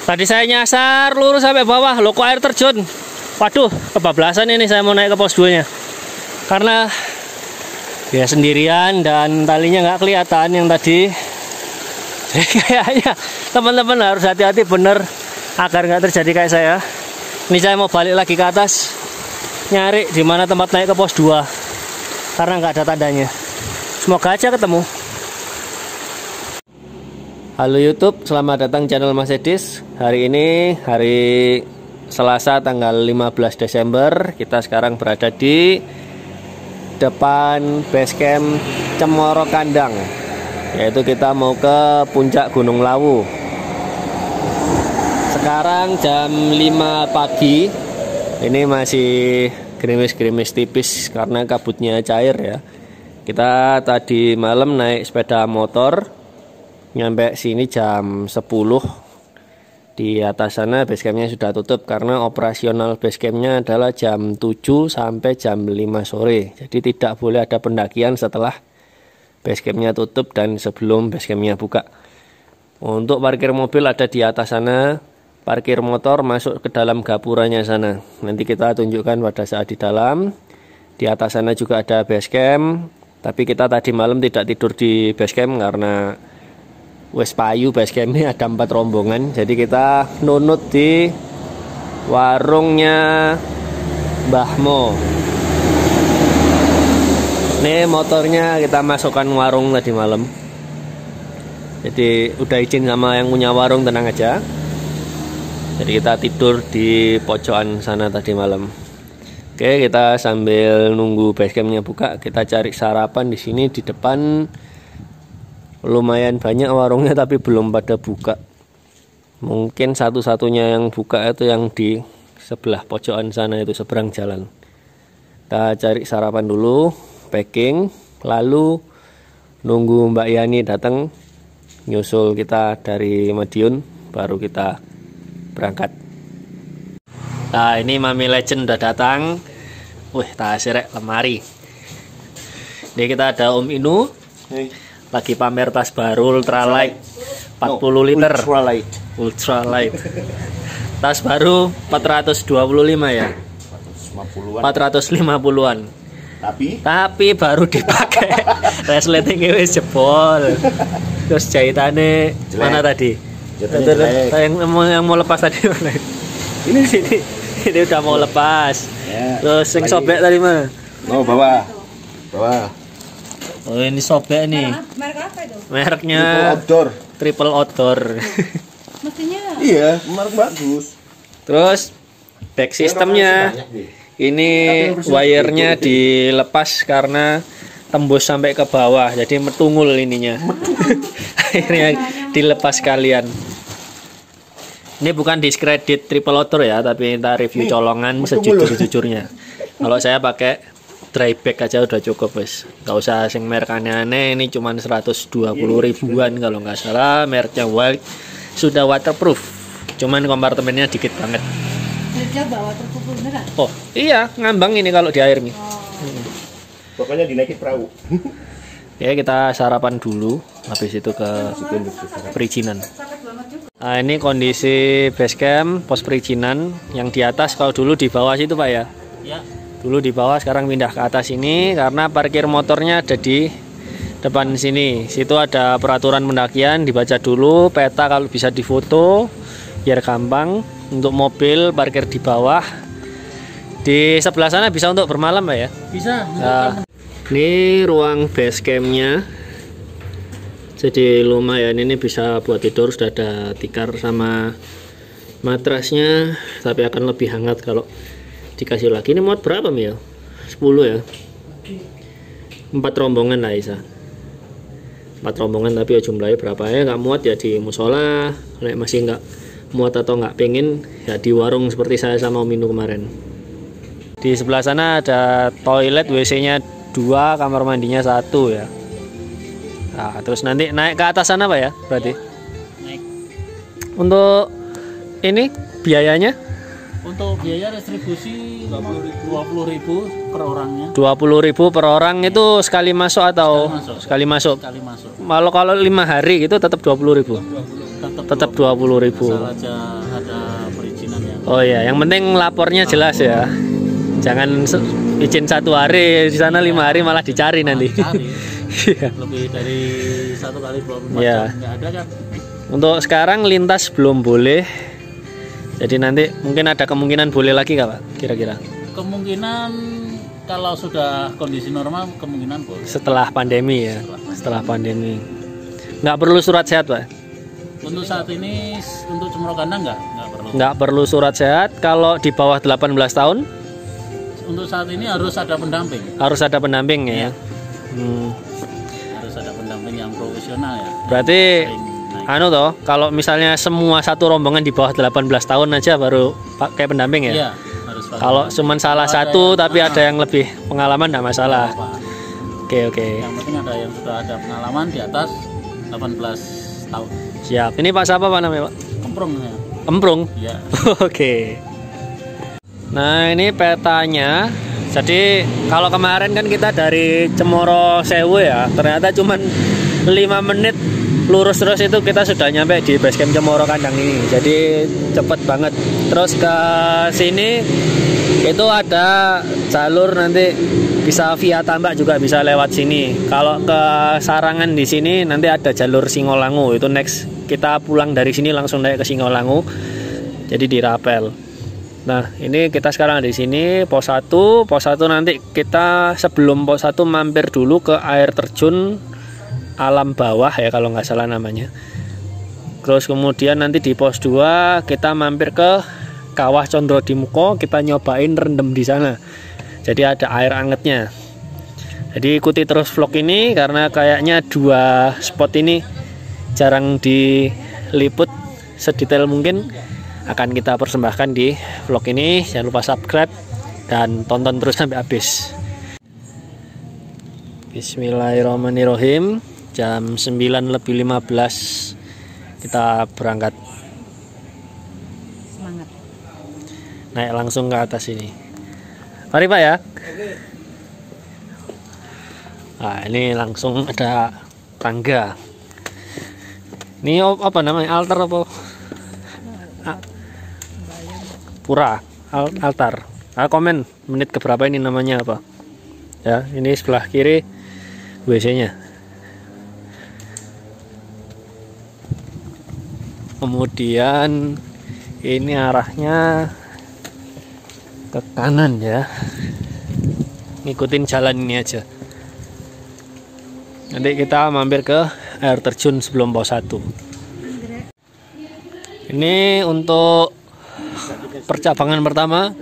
Tadi saya nyasar lurus sampai bawah, loh kok air terjun. Waduh, kebablasan ini saya mau naik ke pos 2-nya. Karena ya sendirian dan talinya nggak kelihatan yang tadi. Jadi kayaknya teman-teman harus hati-hati bener agar nggak terjadi kayak saya. Ini saya mau balik lagi ke atas, nyari di mana tempat naik ke pos 2 karena nggak ada tandanya. Semoga aja ketemu. Halo YouTube, selamat datang channel Mas Edis. Hari ini hari Selasa tanggal 15 Desember. Kita sekarang berada di depan basecamp Cemoro Kandang, yaitu kita mau ke puncak Gunung Lawu. Sekarang jam 5 pagi. Ini masih gerimis-gerimis tipis karena kabutnya cair ya. Kita tadi malam naik sepeda motor, nyampe sini jam 10. Di atas sana basecampnya sudah tutup karena operasional basecampnya adalah jam 7 sampai jam 5 sore. Jadi tidak boleh ada pendakian setelah basecampnya tutup dan sebelum basecampnya buka. Untuk parkir mobil ada di atas sana, parkir motor masuk ke dalam gapuranya sana. Nanti kita tunjukkan pada saat di dalam. Di atas sana juga ada basecamp, tapi kita tadi malam tidak tidur di basecamp karena wes payu basecamp ini ada 4 rombongan. Jadi kita nunut di warungnya Mbah Mo. Ini motornya kita masukkan warung tadi malam. Jadi udah izin sama yang punya warung, tenang aja. Jadi kita tidur di pojokan sana tadi malam. Oke, kita sambil nunggu basecampnya buka, kita cari sarapan di sini di depan. Lumayan banyak warungnya tapi belum pada buka. Mungkin satu-satunya yang buka itu yang di sebelah pojokan sana, itu seberang jalan. Kita cari sarapan dulu, packing, lalu nunggu Mbak Yani datang nyusul kita dari Madiun, baru kita berangkat. Nah, ini Mami Legend udah datang. Wih, tasirek lemari. Ini kita ada Om Inu. Lagi pamer tas baru ultralight 40 liter. Ultralight. Tas baru 425 ya. 450-an. Tapi baru dipakai. Resletingnya wis jebol. Terus jahitannya mana tadi? Yang mau lepas tadi mana? Ini sini. Ini udah mau lepas. Ya, terus yang sobek tadi mana? Oh, bawah. Oh, ini sobek nih. Merek apa itu? Mereknya Triple Outdoor. Mestinya. Iya, merek bagus. Terus back sistemnya ini wirenya dilepas karena tembus sampai ke bawah, jadi metungul ininya. Akhirnya dilepas kalian. Ini bukan diskredit Triple Outdoor ya, tapi kita review colongan sejujur-jujurnya. Kalau saya pakai dry bag aja udah cukup wes, nggak usah sing merek aneh-aneh. Ini cuman 120 ribuan kalau nggak salah, mereknya Wild, sudah waterproof, cuman kompartemennya dikit banget. Coba waterproof beneran? Oh iya, ngambang ini kalau di air nih. Pokoknya dinaikin perahu. Ya, kita sarapan dulu, habis itu ke perizinan. Nah, ini kondisi basecamp pos perizinan. Yang di atas, kalau dulu di bawah situ Pak ya? Ya. Dulu di bawah, sekarang pindah ke atas ini karena parkir motornya ada di depan sini. Situ ada peraturan pendakian, dibaca dulu, peta kalau bisa difoto biar gampang. Untuk mobil parkir di bawah. Di sebelah sana bisa untuk bermalam Pak ya? Bisa. Nah, ini ruang basecampnya. Jadi lumayan, ini bisa buat tidur, sudah ada tikar sama matrasnya, tapi akan lebih hangat kalau dikasih lagi. Ini muat berapa Mil? 10 ya? 4 rombongan lah Isa. 4 rombongan, tapi ya jumlahnya berapa ya, nggak muat ya di musola. Kalau masih nggak muat atau nggak pengen ya di warung seperti saya sama Om Inu kemarin. Di sebelah sana ada toilet, WC-nya 2, kamar mandinya 1 ya. Nah, terus nanti naik ke atas sana Pak ya berarti? Naik. Untuk ini biayanya? Untuk biaya restribusi 20.000 per orangnya. 20.000 per orang itu sekali masuk atau sekali masuk? Sekali masuk. Kalau 5 hari gitu tetap 20.000. Tetap Tetap 20.000. Asal aja ada perizinan ya. Oh ya, yang penting lapornya jelas ya. Jangan izin 1 hari di sana 5 hari malah dicari nanti. Cari. Iya. Lebih dari 1 kali 24 Iya. jam nggak ada kan? Untuk sekarang lintas belum boleh. Jadi nanti mungkin ada kemungkinan boleh lagi nggak Pak? Kira-kira? Kemungkinan kalau sudah kondisi normal kemungkinan boleh. Setelah pandemi ya. Setelah pandemi. Nggak perlu surat sehat Pak? Untuk saat ini untuk Cemoro Kandang nggak perlu. Nggak perlu surat sehat. Kalau di bawah 18 tahun? Untuk saat ini harus ada pendamping. Harus ada pendamping ya. Iya. Harus ada pendamping yang profesional ya. Berarti Sering naik. anu toh, kalau misalnya semua satu rombongan di bawah 18 tahun aja baru pakai pendamping ya. Iya, harus pakai. Kalau cuman salah Kalau ada satu yang- tapi ada yang lebih pengalaman enggak masalah. Apa? Oke. Yang penting ada yang sudah ada pengalaman di atas 18 tahun. Siap. Ini Pak siapa Pak namanya Pak? Kemprung ya. Emprung. Iya. Oke. Nah, ini petanya. Jadi kalau kemarin kan kita dari Cemoro Sewu ya, ternyata cuman 5 menit lurus terus itu kita sudah nyampe di base camp Cemoro Kandang ini. Jadi cepet banget. Terus ke sini itu ada jalur nanti bisa via Tambak juga bisa lewat sini. Kalau ke Sarangan di sini nanti ada jalur Singolangu. Itu next kita pulang dari sini langsung naik ke Singolangu. Jadi di Rapel. Nah, ini kita sekarang di sini pos 1. Pos 1 nanti kita sebelum pos 1 mampir dulu ke air terjun Alam Bawah ya kalau nggak salah namanya. Terus kemudian nanti di pos 2 kita mampir ke Kawah Condro Dimuko, kita nyobain rendem di sana. Jadi ada air angetnya. Jadi ikuti terus vlog ini karena kayaknya 2 spot ini jarang diliput sedetail mungkin. Akan kita persembahkan di vlog ini. Jangan lupa subscribe dan tonton terus sampai habis. Bismillahirrahmanirrahim. Jam 9:15 kita berangkat. Semangat. Naik langsung ke atas ini. Mari Pak ya. Nah, ini langsung ada tangga. Ini apa namanya? Altar apa? Pura, altar. Komen menit keberapa ini namanya apa? Ya, ini sebelah kiri WC-nya. Kemudian ini arahnya ke kanan ya. Ngikutin jalan ini aja. Nanti kita mampir ke air terjun sebelum pos 1. Ini untuk percabangan pertama.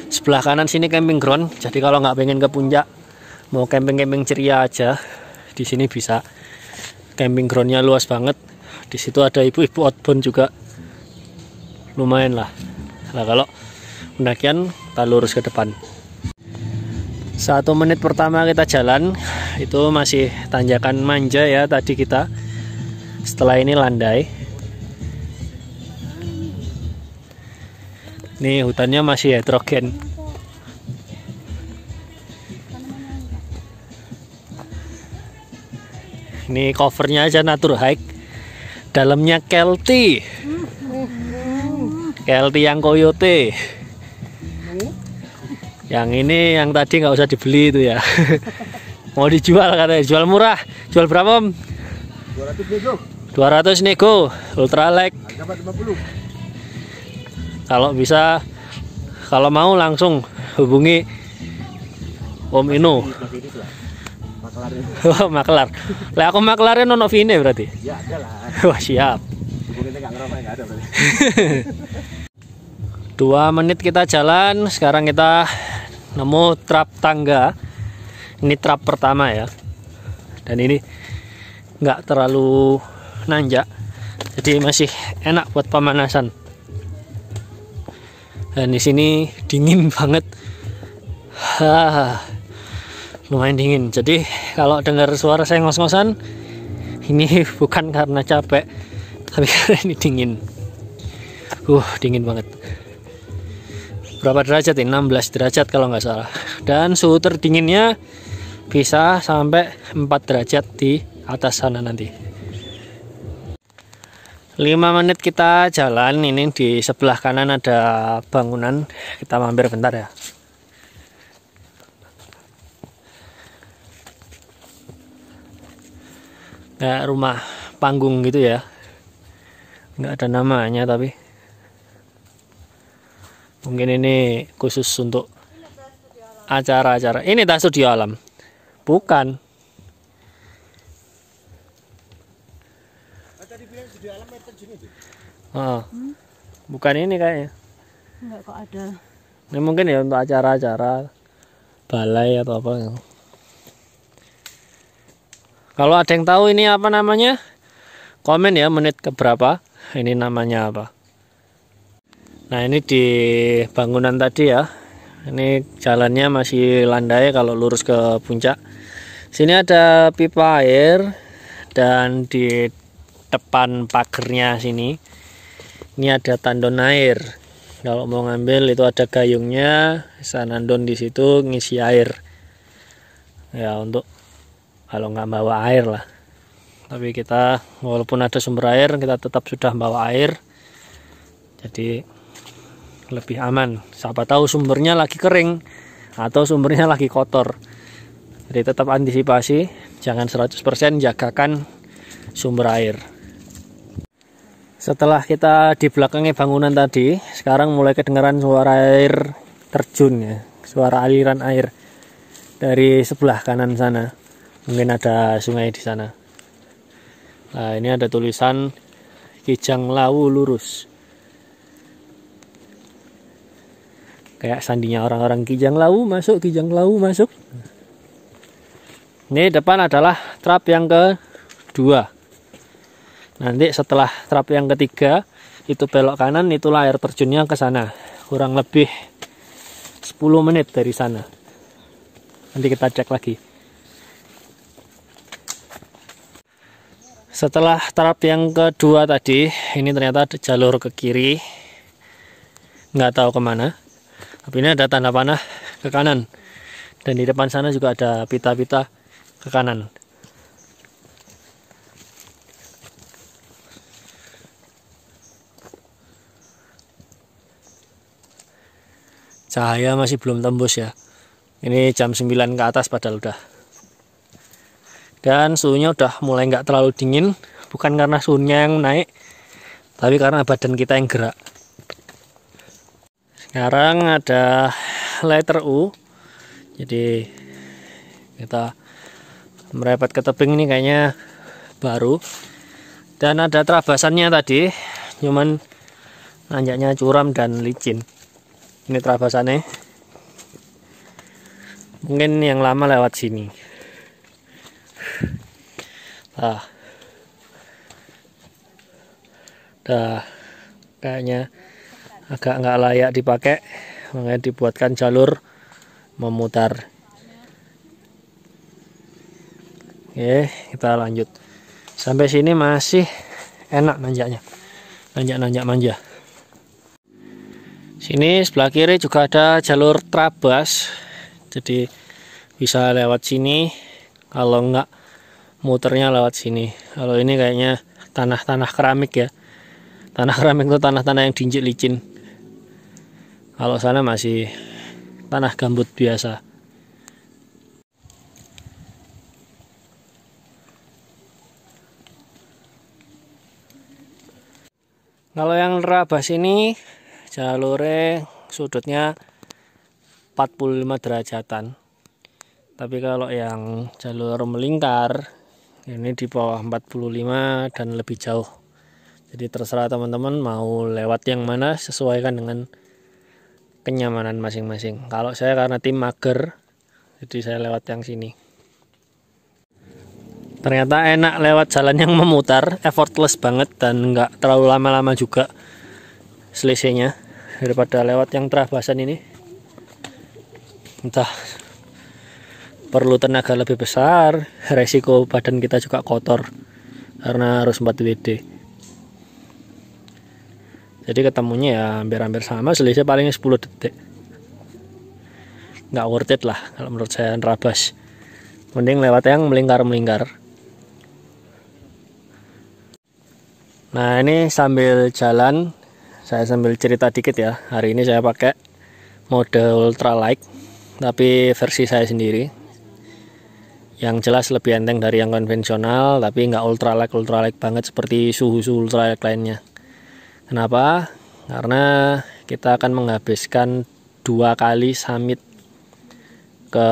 Sebelah kanan sini camping ground. Jadi kalau nggak pengen ke puncak, mau camping-camping ceria aja, di sini bisa. Camping groundnya luas banget. Di situ ada ibu-ibu outbound juga. Lumayan lah. Nah, kalau pendakian kita lurus ke depan. 1 menit pertama kita jalan itu masih tanjakan manja ya tadi kita. Setelah ini landai. Nih hutannya masih heterogen. Ini covernya aja Natur Hike. Dalamnya Kelty. Kelty yang Coyote. Yang ini yang tadi nggak usah dibeli itu ya. Mau dijual katanya, jual murah. Jual berapa Om? 200 nego. 200 nego, ultralight. Dapat 50. Kalau bisa, kalau mau langsung hubungi Om Ino. Oh, makelar. Lah aku makelarnya nono Vine berarti. Ya ada lah. Wah, siap. Hubungin nggak ngerokok nggak ada berarti. 2 menit kita jalan, sekarang kita nemu trap tangga. Ini trap pertama ya. Dan ini nggak terlalu nanjak. Jadi masih enak buat pemanasan. Dan di sini dingin banget. Lumayan dingin. Jadi kalau dengar suara saya ngos-ngosan, ini bukan karena capek, tapi karena ini dingin. Dingin banget. Berapa derajat ini? 16 derajat kalau nggak salah. Dan suhu terdinginnya bisa sampai 4 derajat di atas sana nanti. 5 menit kita jalan. Ini di sebelah kanan ada bangunan, kita mampir bentar ya. Kayak rumah panggung gitu ya, nggak ada namanya, tapi mungkin ini khusus untuk acara-acara. Ini tas studio alam, bukan? Tadi bilang studio alam air terjun itu. Oh, bukan ini kayaknya. Enggak kok ada. Ini mungkin ya untuk acara-acara balai atau apa. Kalau ada yang tahu ini apa namanya, komen ya, menit keberapa, ini namanya apa. Nah, ini di bangunan tadi ya. Ini jalannya masih landai kalau lurus ke puncak. Sini ada pipa air, dan di depan pagernya sini ini ada tandon air. Kalau mau ngambil itu ada gayungnya, bisa nandon di situ ngisi air. Ya, untuk kalau nggak bawa air lah. Tapi kita walaupun ada sumber air, kita tetap sudah bawa air. Jadi lebih aman. Siapa tahu sumbernya lagi kering atau sumbernya lagi kotor. Jadi tetap antisipasi, jangan 100% jagakan sumber air. Setelah kita di belakangnya bangunan tadi, sekarang mulai kedengaran suara air terjun ya, suara aliran air dari sebelah kanan sana. Mungkin ada sungai di sana. Nah, ini ada tulisan Kijang Lawu lurus. Kayak sandinya orang-orang Kijang Lawu masuk, Kijang Lawu masuk. Ini depan adalah trap yang kedua. Nanti setelah trap yang ketiga itu belok kanan, itulah air terjunnya ke sana. Kurang lebih 10 menit dari sana. Nanti kita cek lagi. Setelah trap yang kedua tadi, ini ternyata ada jalur ke kiri, nggak tahu kemana. Tapi ini ada tanda panah ke kanan, dan di depan sana juga ada pita-pita ke kanan. Cahaya masih belum tembus ya. Ini jam 9 ke atas padahal udah. Dan suhunya udah mulai nggak terlalu dingin, bukan karena suhunya yang naik, tapi karena badan kita yang gerak. Sekarang ada letter U, jadi kita merepet ke tebing ini kayaknya baru. Dan ada terabasannya tadi, cuman nanjaknya curam dan licin. Ini terabasannya, mungkin yang lama lewat sini. Dah kayaknya agak nggak layak dipakai, makanya dibuatkan jalur memutar. Oke, kita lanjut. Sampai sini masih enak nanjaknya, nanjak manja. Sini sebelah kiri juga ada jalur trabas, jadi bisa lewat sini. Kalau nggak, muternya lewat sini. Kalau ini kayaknya tanah-tanah keramik ya. Tanah keramik itu tanah-tanah yang diinjek licin. Kalau sana masih tanah gambut biasa. Kalau yang Trabas ini jalurnya sudutnya 45 derajatan. Tapi kalau yang jalur melingkar ini di bawah 45 dan lebih jauh. Jadi terserah teman-teman mau lewat yang mana, sesuaikan dengan kenyamanan masing-masing. Kalau saya karena tim mager, jadi saya lewat yang sini. Ternyata enak lewat jalan yang memutar, effortless banget dan nggak terlalu lama-lama juga selisihnya daripada lewat yang terabasan ini. Entah perlu tenaga lebih besar, resiko badan kita juga kotor karena harus 4 WD. Jadi ketemunya ya hampir-hampir sama, selisih paling 10 detik. Nggak worth it lah kalau menurut saya nerabas. Mending lewat yang melingkar-melingkar. Nah ini sambil jalan, saya sambil cerita dikit ya. Hari ini saya pakai mode ultralight, tapi versi saya sendiri. Yang jelas lebih enteng dari yang konvensional, tapi nggak ultralight banget seperti suhu ultralight lainnya. Kenapa? Karena kita akan menghabiskan 2 kali summit ke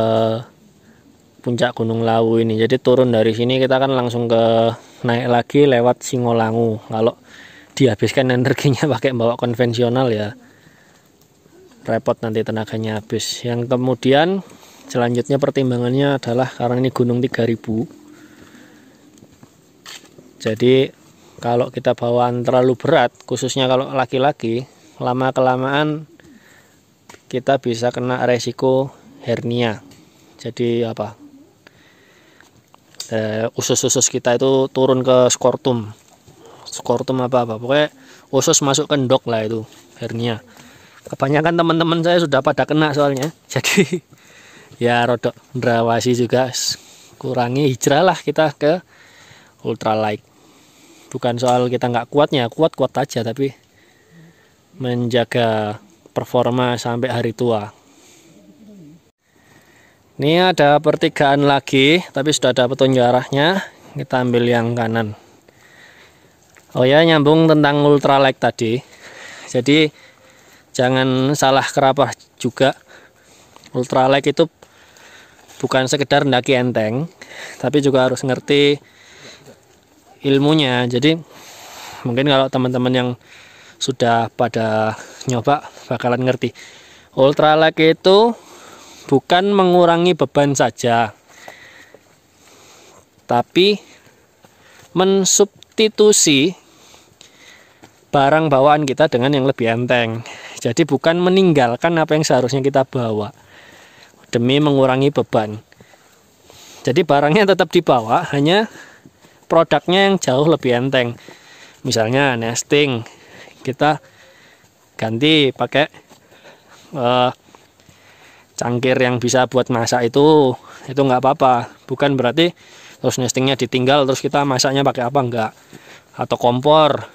puncak Gunung Lawu ini. Jadi turun dari sini kita akan langsung naik lagi lewat Singolangu. Kalau dihabiskan energinya pakai bawa konvensional ya repot, nanti tenaganya habis. Yang kemudian selanjutnya pertimbangannya adalah karena ini gunung 3000. Jadi kalau kita bawaan terlalu berat, khususnya kalau laki-laki, lama-kelamaan kita bisa kena resiko hernia. Jadi apa? Usus-usus kita itu turun ke skortum apa pokoknya usus masuk ke endok lah, itu hernia. Kebanyakan teman-teman saya sudah pada kena soalnya, jadi ya rodok ndrawasi juga, kurangi hijrah lah kita ke ultralight. Bukan soal kita nggak kuatnya, kuat aja, tapi menjaga performa sampai hari tua. Ini ada pertigaan lagi, tapi sudah ada petunjuk arahnya. Kita ambil yang kanan. Oh ya, nyambung tentang ultralight tadi. Jadi jangan salah kerapah juga. Ultralight itu bukan sekedar mendaki enteng, tapi juga harus ngerti ilmunya. Jadi mungkin kalau teman-teman yang sudah pada nyoba bakalan ngerti. Ultralight itu bukan mengurangi beban saja, tapi mensubstitusi barang bawaan kita dengan yang lebih enteng. Jadi bukan meninggalkan apa yang seharusnya kita bawa demi mengurangi beban. Jadi barangnya tetap dibawa, hanya produknya yang jauh lebih enteng. Misalnya nesting, kita ganti pakai cangkir yang bisa buat masak, itu nggak apa-apa. Bukan berarti terus nestingnya ditinggal terus kita masaknya pakai apa, enggak. Atau kompor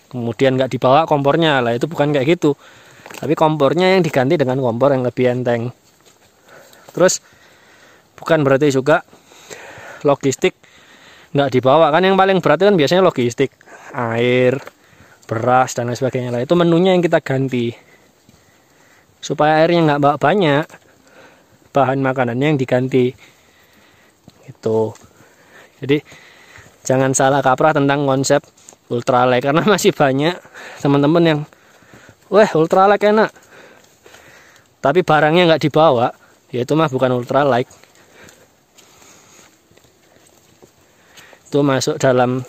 kemudian nggak dibawa kompornya, lah itu bukan kayak gitu. Tapi kompornya yang diganti dengan kompor yang lebih enteng. Terus bukan berarti juga logistik nggak dibawa, kan yang paling berat kan biasanya logistik, air, beras dan lain sebagainya. Lah itu menunya yang kita ganti supaya airnya nggak bawa banyak, bahan makanannya yang diganti gitu. Jadi jangan salah kaprah tentang konsep ultralight, karena masih banyak teman-teman yang ultralight enak tapi barangnya nggak dibawa, ya itu mah bukan ultralight. Itu masuk dalam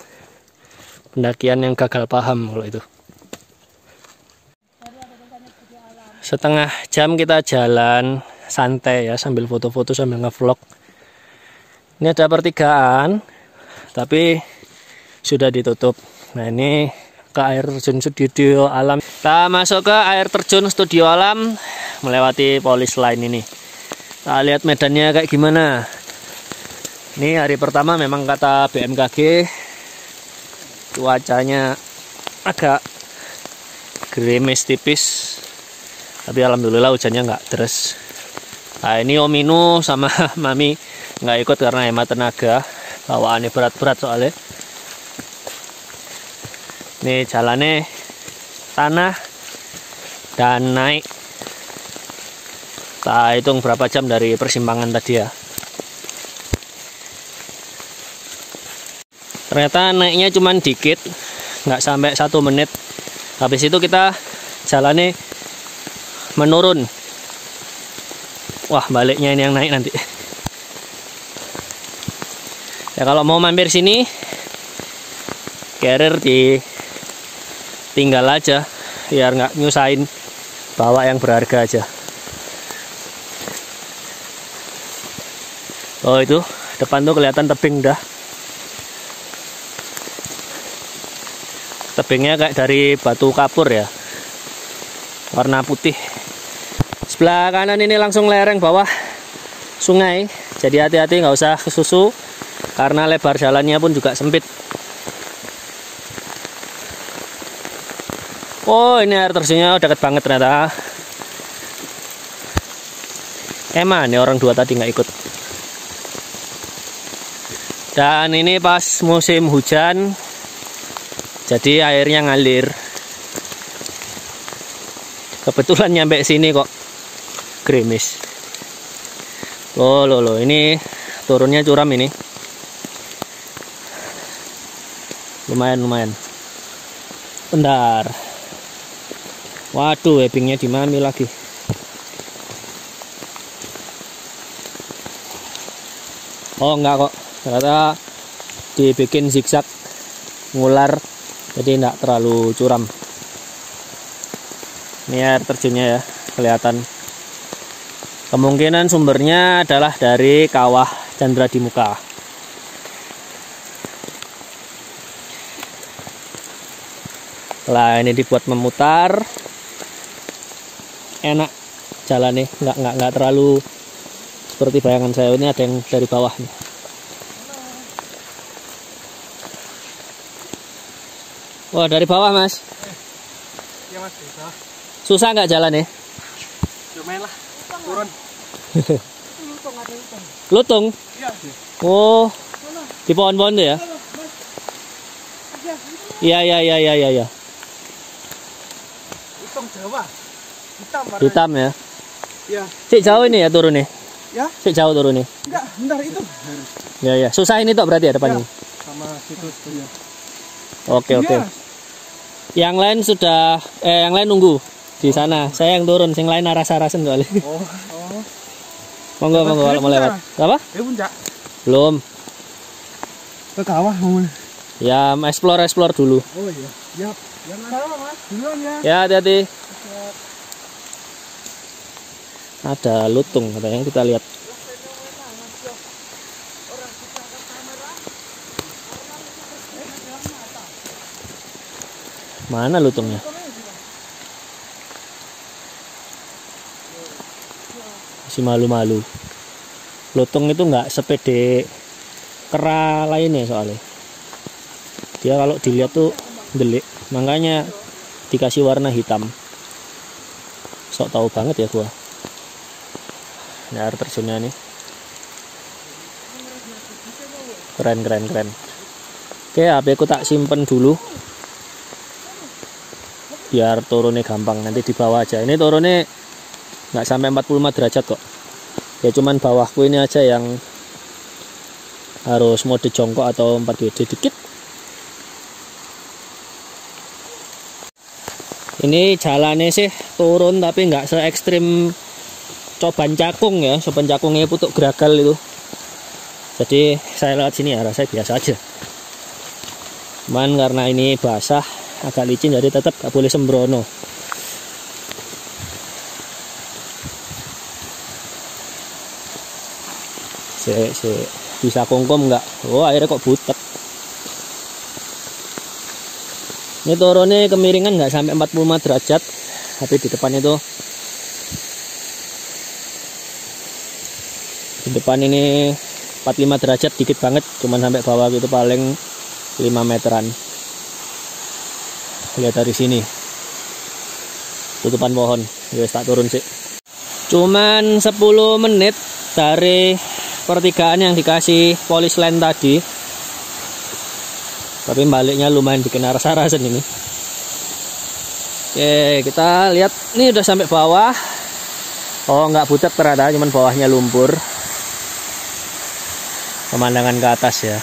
pendakian yang gagal paham kalau itu. Setengah jam kita jalan santai ya, sambil foto-foto sambil ngevlog. Ini ada pertigaan tapi sudah ditutup. Nah ini ke air terjun studio alam. Kita masuk ke air terjun studio alam melewati polis line ini. Kita lihat medannya kayak gimana. Ini hari pertama memang kata BMKG cuacanya agak gerimis tipis, tapi alhamdulillah hujannya nggak deras. Nah ini Om Inu sama Mami nggak ikut karena hemat tenaga, bawaannya berat-berat soalnya. Ini jalannya tanah dan naik. Kita hitung berapa jam dari persimpangan tadi ya. Ternyata naiknya cuman dikit, nggak sampai 1 menit. Habis itu kita jalannya menurun. Wah, baliknya ini yang naik nanti. Ya kalau mau mampir sini, carrier ditinggal aja, biar nggak nyusahin, bawa yang berharga aja. Oh itu depan tuh kelihatan tebing dah. Tebingnya kayak dari batu kapur ya, warna putih. Sebelah kanan ini langsung lereng bawah sungai, jadi hati-hati nggak usah kesusu karena lebar jalannya pun juga sempit. Oh, ini air terjunnya deket banget ternyata. Emang nih orang dua tadi nggak ikut. Dan ini pas musim hujan, jadi airnya ngalir. Kebetulan nyampe sini kok gerimis. Loh, ini turunnya curam ini. Lumayan. Bentar. Waduh, webbingnya di mami lagi. Oh enggak kok, ternyata dibikin zigzag ngular, jadi enggak terlalu curam. Ini air terjunnya ya, kelihatan. Kemungkinan sumbernya adalah dari kawah Chandra di Muka. Lah ini dibuat memutar, enak jalan nih, nggak terlalu seperti bayangan saya. Ini ada yang dari bawah nih. Wah, dari bawah mas. Ya mas, bisa. Susah nggak jalan nih? Lumayan lah, turun. Lutung? Iya. Oh, di pohon-pohon tuh ya? Iya. Lutung Jawa. Hitam warnanya. Hitam ya? Iya. Cik jauh ini ya turun nih? Ya? Cik jauh turun nih? Enggak, bentar itu. Ya. Susah ini toh berarti ya depannya? Ya. Sama situ ya. Oke. Yang lain sudah, yang lain nunggu di sana. Saya yang turun, yang lain aras-arasan soalnya. Oh. Monggo kalau mau lewat. Apa? Puncak. Belum. Ke kawah mau. Ya, explore dulu. Oh iya. Siap. Jangan mas. Duluan ya. Ya, hati-hati. Ada lutung katanya, kita lihat. Mana lutungnya? Masih malu-malu. Lutung itu nggak sepede kera lainnya soalnya. Dia kalau dilihat tuh delik, makanya dikasih warna hitam. Sok tahu banget ya gua. Ini air terjunnya nih. Keren. Oke, HP ku tak simpen dulu. Biar turunnya gampang, nanti di bawah aja. Ini turunnya nggak sampai 45 derajat kok. Ya cuman bawahku ini aja yang harus mode jongkok atau 4WD dikit. Ini jalannya sih turun tapi nggak se ekstrim Coban Cakung ya. Coban Cakungnya putuk geragal itu. Jadi saya lewat sini ya rasanya biasa aja. Cuman karena ini basah, agak licin, jadi tetap nggak boleh sembrono. Bisa kongkom nggak? Oh, airnya kok butek. Ini turunnya kemiringan nggak sampai 45 derajat, tapi di depan itu, di depan ini 45 derajat dikit banget, cuman sampai bawah gitu paling 5 meteran. Lihat dari sini, tutupan pohon. Ya tak turun sih. Cuman 10 menit dari pertigaan yang dikasih polis line tadi. Tapi baliknya lumayan bikin aras-arasan ini. Oke, kita lihat. Ini udah sampai bawah. Oh, nggak butek ternyata, cuman bawahnya lumpur. Pemandangan ke atas ya.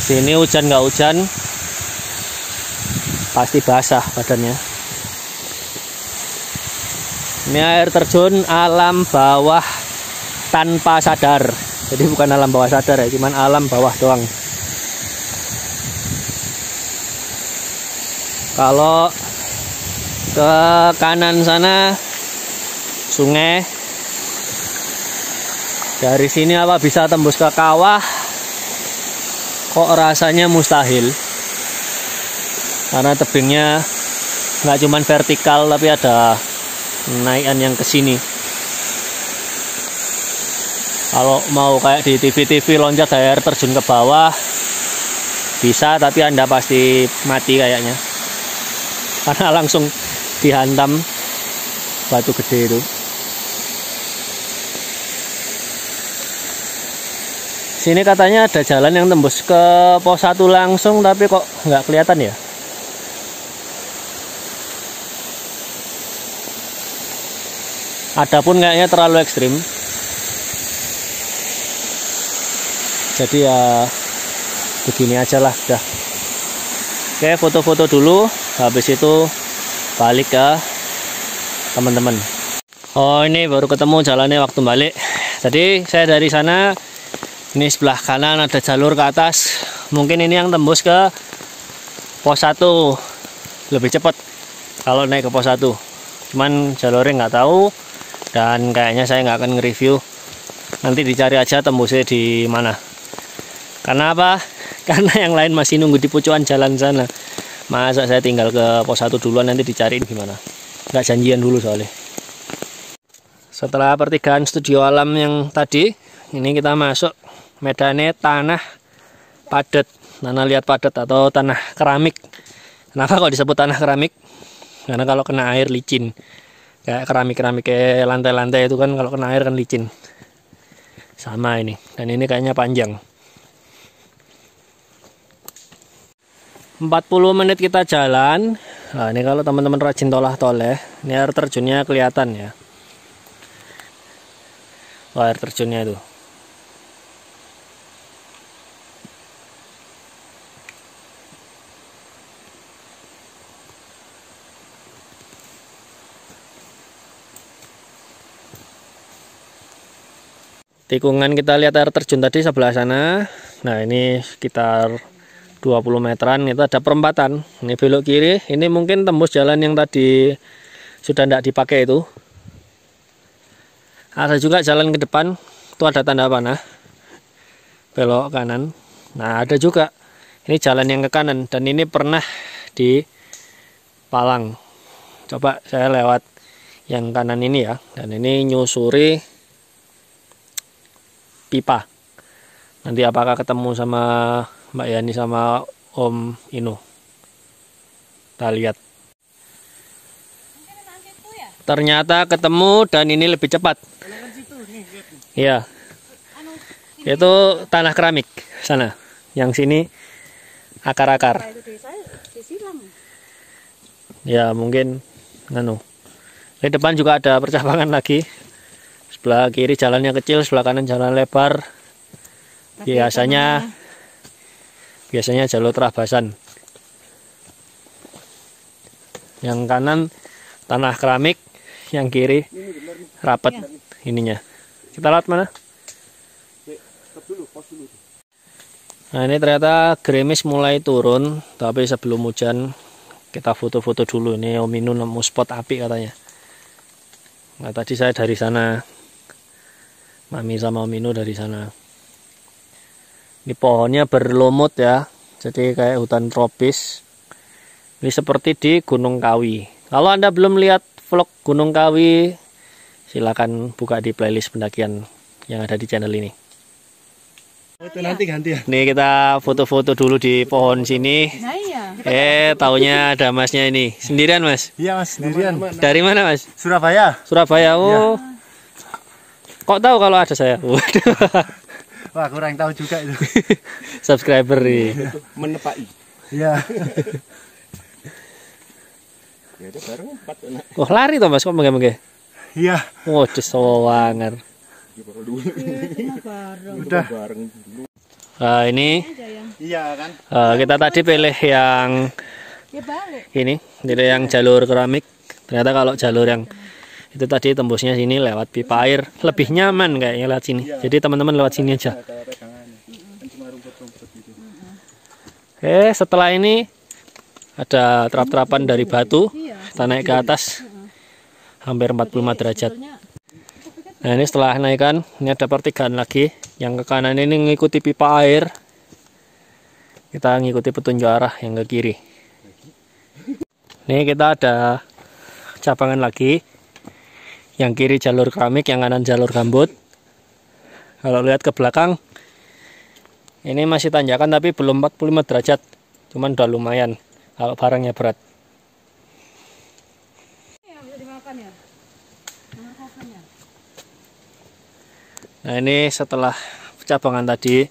Sini hujan nggak hujan, pasti basah badannya. Ini air terjun alam bawah tanpa sadar. Jadi bukan alam bawah sadar ya, cuman alam bawah doang. Kalau ke kanan sana sungai. Dari sini apa bisa tembus ke kawah? Kok rasanya mustahil. Karena tebingnya nggak cuman vertikal tapi ada naikan yang ke sini. Kalau mau kayak di TV-TV loncat dari air terjun ke bawah bisa, tapi Anda pasti mati kayaknya. Karena langsung dihantam batu gede itu. Sini katanya ada jalan yang tembus ke pos 1 langsung, tapi kok nggak kelihatan ya. Adapun kayaknya terlalu ekstrim. Jadi ya begini aja lah udah. Oke, foto-foto dulu, habis itu balik ke teman-teman. Oh, ini baru ketemu jalannya waktu balik. Tadi saya dari sana, ini sebelah kanan ada jalur ke atas. Mungkin ini yang tembus ke pos 1 lebih cepat kalau naik ke pos 1. Cuman jalurnya nggak tahu, dan kayaknya saya nggak akan nge-review. Nanti dicari aja tembusnya di mana. Karena apa? Karena yang lain masih nunggu di pucuan jalan sana. Masa saya tinggal ke pos 1 duluan, nanti dicariin gimana. Nggak janjian dulu soalnya. Setelah pertigaan studio alam yang tadi, ini kita masuk medannya tanah padat. Tanah liat padat atau tanah keramik. Kenapa kok disebut tanah keramik? Karena kalau kena air licin. Kayak keramik-keramik kayak lantai-lantai itu kan kalau kena air kan licin. Sama ini. Dan ini kayaknya panjang. 40 menit kita jalan. Nah, ini kalau teman-teman rajin tolah-toleh, ini air terjunnya kelihatan ya. Oh, air terjunnya itu. Tikungan kita lihat air terjun tadi sebelah sana. Nah, ini sekitar 20 meteran, itu ada perempatan. Ini belok kiri, ini mungkin tembus jalan yang tadi sudah tidak dipakai itu. Ada juga jalan ke depan, itu ada tanda panah. Belok kanan. Nah, ada juga ini jalan yang ke kanan, dan ini pernah dipalang. Coba saya lewat yang kanan ini ya, dan ini nyusuri pipa. Nanti apakah ketemu sama Mbak Yani sama Om Inu, kita lihat. Ternyata ketemu, dan ini lebih cepat. Iya, itu tanah keramik sana. Yang sini akar-akar. Ya mungkin nganu. Di depan juga ada percabangan lagi. Sebelah kiri jalannya kecil, sebelah kanan jalan lebar. Biasanya jalur terabasan. Yang kanan tanah keramik, yang kiri rapat ininya. Kita lihat mana? Nah, ini ternyata gerimis mulai turun, tapi sebelum hujan kita foto-foto dulu. Ini Om Inu nemu spot api katanya. Nah, tadi saya dari sana, Mami sama Om Inu dari sana. Ini pohonnya berlumut ya, jadi kayak hutan tropis. Ini seperti di Gunung Kawi. Kalau Anda belum lihat vlog Gunung Kawi, silakan buka di playlist pendakian yang ada di channel ini. Itu nanti ganti ya. Nih kita foto-foto dulu di pohon sini. Nah iya. Taunya ada masnya ini. Sendirian mas? Iya mas, sendirian. Dari mana mas? Surabaya. Surabaya. Oh. Kok tahu kalau ada saya? Wah, kurang tahu juga itu. Subscriber nih. Menepai. Iya. Wah, lari toh mas, kok mengge-mengge? Iya. Wah, desawangar. Udah. Nah, ini Iya kan? kita tadi pilih yang Ya balik. ini, pilih yang jalur keramik. Ternyata kalau jalur yang itu tadi tembusnya sini lewat pipa air, lebih nyaman kayaknya lewat sini. Jadi teman-teman lewat sini aja. Setelah ini ada terap-terapan dari batu, kita naik ke atas hampir 45 derajat. Nah, ini setelah naikkan, ini ada pertigaan lagi. Yang ke kanan ini mengikuti pipa air. Kita ngikuti petunjuk arah yang ke kiri. Ini kita ada cabangan lagi. Yang kiri jalur keramik, yang kanan jalur gambut. Kalau lihat ke belakang, ini masih tanjakan tapi belum 45 derajat. Cuman udah lumayan kalau barangnya berat. Nah ini setelah cabangan tadi,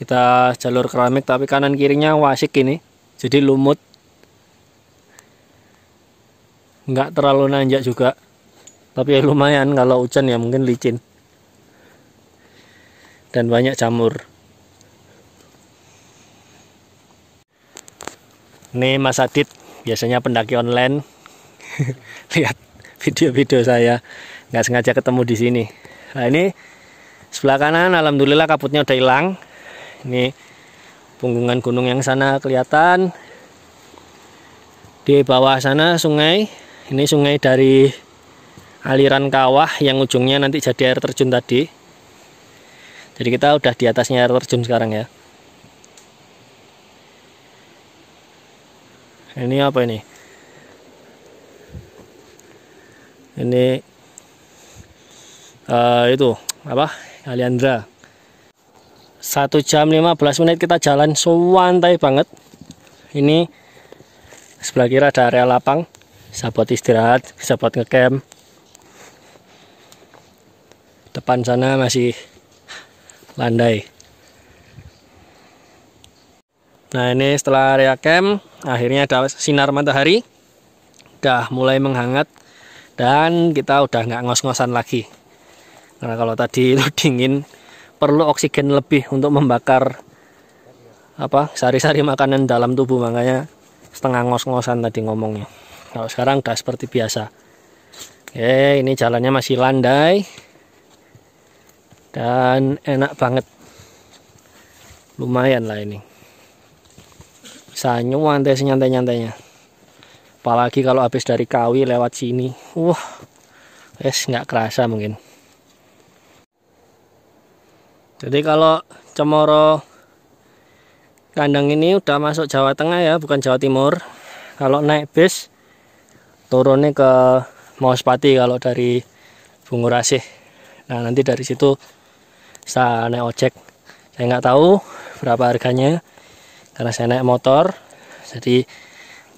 kita jalur keramik tapi kanan kirinya wasik ini. Jadi lumut. Nggak terlalu nanjak juga. Tapi ya lumayan, kalau hujan ya mungkin licin. Dan banyak jamur. Ini Mas Adit, biasanya pendaki online. Lihat video-video saya, nggak sengaja ketemu di sini. Nah ini sebelah kanan, alhamdulillah kabutnya udah hilang. Ini punggungan gunung yang sana kelihatan. Di bawah sana sungai. Ini sungai dari aliran kawah yang ujungnya nanti jadi air terjun tadi. Jadi kita udah di atasnya air terjun sekarang ya. Ini apa ini? Ini itu apa? Aliandra. 1 jam 15 menit kita jalan santai banget. Ini sebelah kiri ada area lapang, bisa buat istirahat, bisa buat ngecamp. Depan sana masih landai. Nah ini setelah area camp, akhirnya ada sinar matahari, udah mulai menghangat, dan kita udah nggak ngos-ngosan lagi. Karena kalau tadi itu dingin, perlu oksigen lebih untuk membakar apa sari-sari makanan dalam tubuh, makanya setengah ngos-ngosan tadi ngomongnya. Kalau sekarang udah seperti biasa. Oke, ini jalannya masih landai dan enak banget, lumayan lah ini. Bisa nyantai senyantai-nyantainya. Apalagi kalau habis dari Kawi lewat sini. Nggak kerasa mungkin. Jadi kalau Cemoro kandang ini udah masuk Jawa Tengah ya, bukan Jawa Timur. Kalau naik bis turunnya ke Mauspati kalau dari Bungurasih. Nah nanti dari situ bisa naik ojek. Saya nggak tahu berapa harganya karena saya naik motor, jadi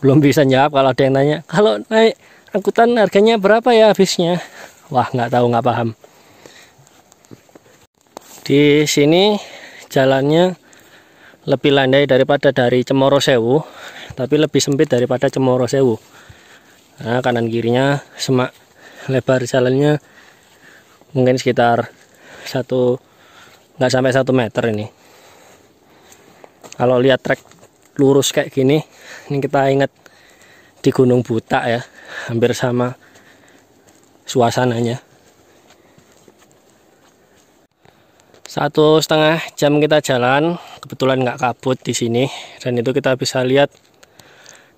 belum bisa jawab. Kalau ada yang nanya, kalau naik angkutan harganya berapa ya habisnya? Wah, nggak tahu, nggak paham. Di sini jalannya lebih landai daripada dari Cemoro Sewu, tapi lebih sempit daripada Cemoro Sewu. Nah, kanan kirinya semak, lebar jalannya mungkin sekitar nggak sampai 1 meter ini. Kalau lihat trek lurus kayak gini, ini kita ingat di Gunung Buta ya, hampir sama suasananya. 1,5 jam kita jalan, kebetulan nggak kabut di sini, dan itu kita bisa lihat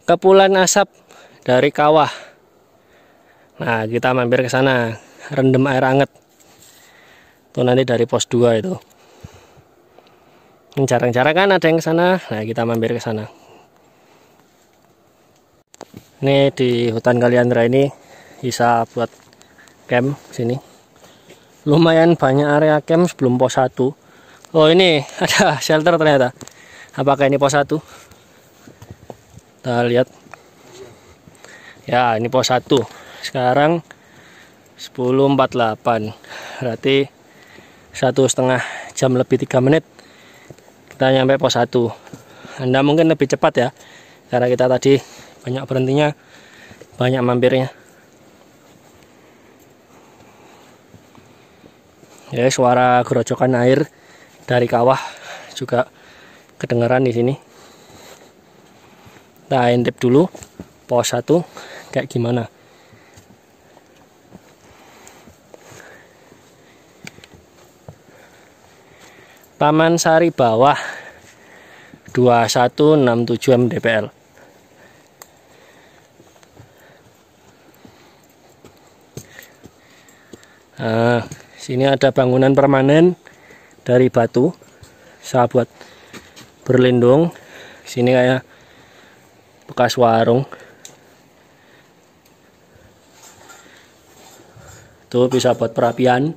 kepulan asap dari kawah. Nah, kita mampir ke sana, rendem air anget. Itu nanti dari pos 2 itu. Jarang-jarang kan ada yang ke sana, nah kita mampir ke sana. Ini di hutan Kaliandra ini bisa buat camp sini. Lumayan banyak area camp sebelum pos 1. Oh ini ada shelter ternyata. Apakah ini pos 1? Kita lihat. Ya ini pos 1. Sekarang 10.48. Berarti 1,5 jam lebih 3 menit. Kita nyampe pos 1. Anda mungkin lebih cepat ya, karena kita tadi banyak berhentinya, banyak mampirnya. Ya, suara gerojokan air dari kawah juga kedengaran di sini. Kita intip dulu pos 1 kayak gimana. Taman Sari Bawah 2167 mdpl. Nah, sini ada bangunan permanen dari batu, bisa buat berlindung. Sini kayak bekas warung. Tuh bisa buat perapian.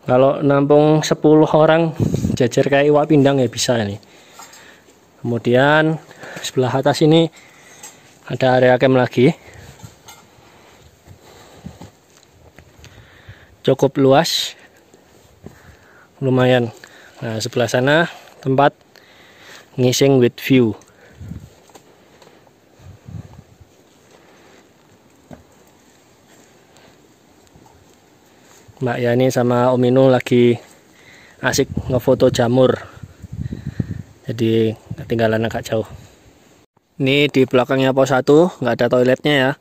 Kalau nampung 10 orang jajar kayak iwak pindang ya bisa ini. Kemudian sebelah atas ini ada area camp lagi. Cukup luas. Lumayan. Nah, sebelah sana tempat ngising with view. Mbak Yani sama Om Inu lagi asik ngefoto jamur. Jadi ketinggalan agak jauh. Ini di belakangnya pos 1 nggak ada toiletnya ya.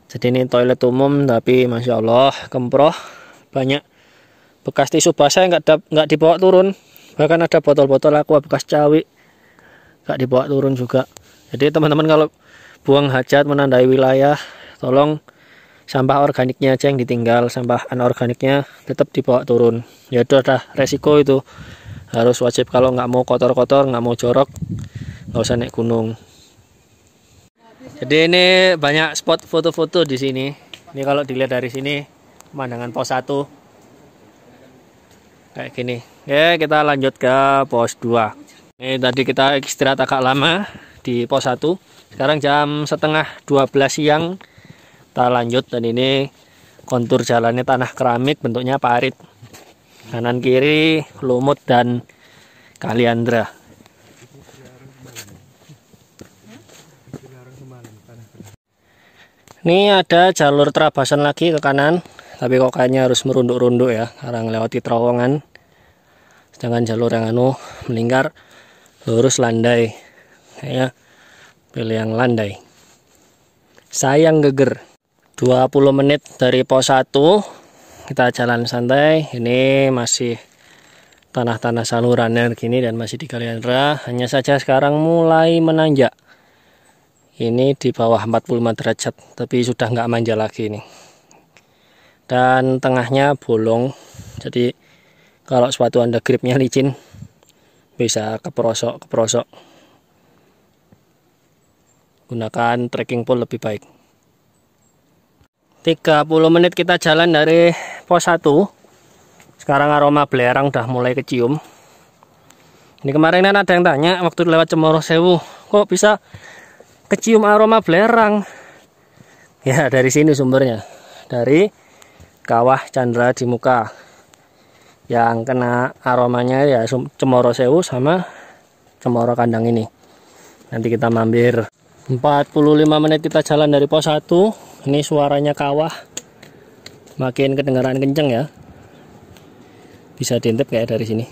Jadi ini toilet umum tapi Masya Allah kemproh, banyak bekas tisu basah nggak dibawa turun. Bahkan ada botol-botol aqua bekas cawi nggak dibawa turun juga. Jadi teman-teman kalau buang hajat menandai wilayah, tolong sampah organiknya aja yang ditinggal, sampah anorganiknya tetap dibawa turun. Ya itu ada resiko itu, harus wajib kalau nggak mau kotor-kotor, nggak mau jorok, nggak usah naik gunung. Jadi ini banyak spot foto-foto di sini. Ini kalau dilihat dari sini pemandangan pos 1 kayak gini. Oke, kita lanjut ke pos 2. Ini tadi kita istirahat agak lama di pos 1. Sekarang jam setengah 12 siang. Kita lanjut dan ini kontur jalannya tanah keramik, bentuknya parit. Kanan kiri lumut dan kaliandra. Ini ada jalur terabasan lagi ke kanan, tapi kok kayaknya harus merunduk-runduk ya karena melewati terowongan. Sedangkan jalur yang melingkar lurus landai. Kayaknya pilih yang landai. Sayang geger. 20 menit dari pos 1 kita jalan santai. Ini masih tanah-tanah salurannya gini dan masih di Kaliandra. Hanya saja sekarang mulai menanjak. Ini di bawah 45 derajat, tapi sudah nggak manja lagi ini. Dan tengahnya bolong, jadi kalau sepatu Anda gripnya licin bisa keperosok. Gunakan trekking pole lebih baik. 30 menit kita jalan dari pos 1. Sekarang aroma belerang udah mulai kecium. Ini kemarin ada yang tanya waktu lewat Cemoro Sewu, kok bisa kecium aroma belerang? Ya dari sini sumbernya, dari kawah Chandra di Muka. Yang kena aromanya ya Cemoro Sewu sama Cemoro Kandang ini. Nanti kita mampir. 45 menit kita jalan dari pos 1. Ini suaranya kawah makin kedengaran kenceng ya. Bisa diintip kayak dari sini.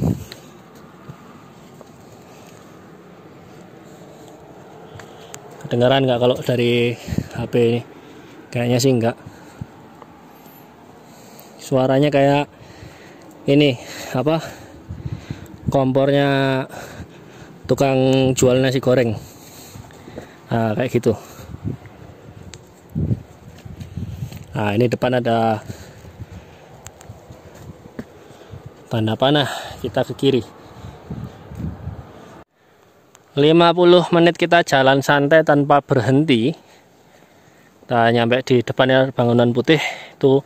Kedengaran nggak kalau dari HP ini? Kayaknya sih enggak. Suaranya kayak ini apa? Kompornya tukang jual nasi goreng. Nah, kayak gitu. Nah, ini depan ada tanda panah, kita ke kiri. 50 menit kita jalan santai tanpa berhenti. Kita nyampe di depannya bangunan putih, itu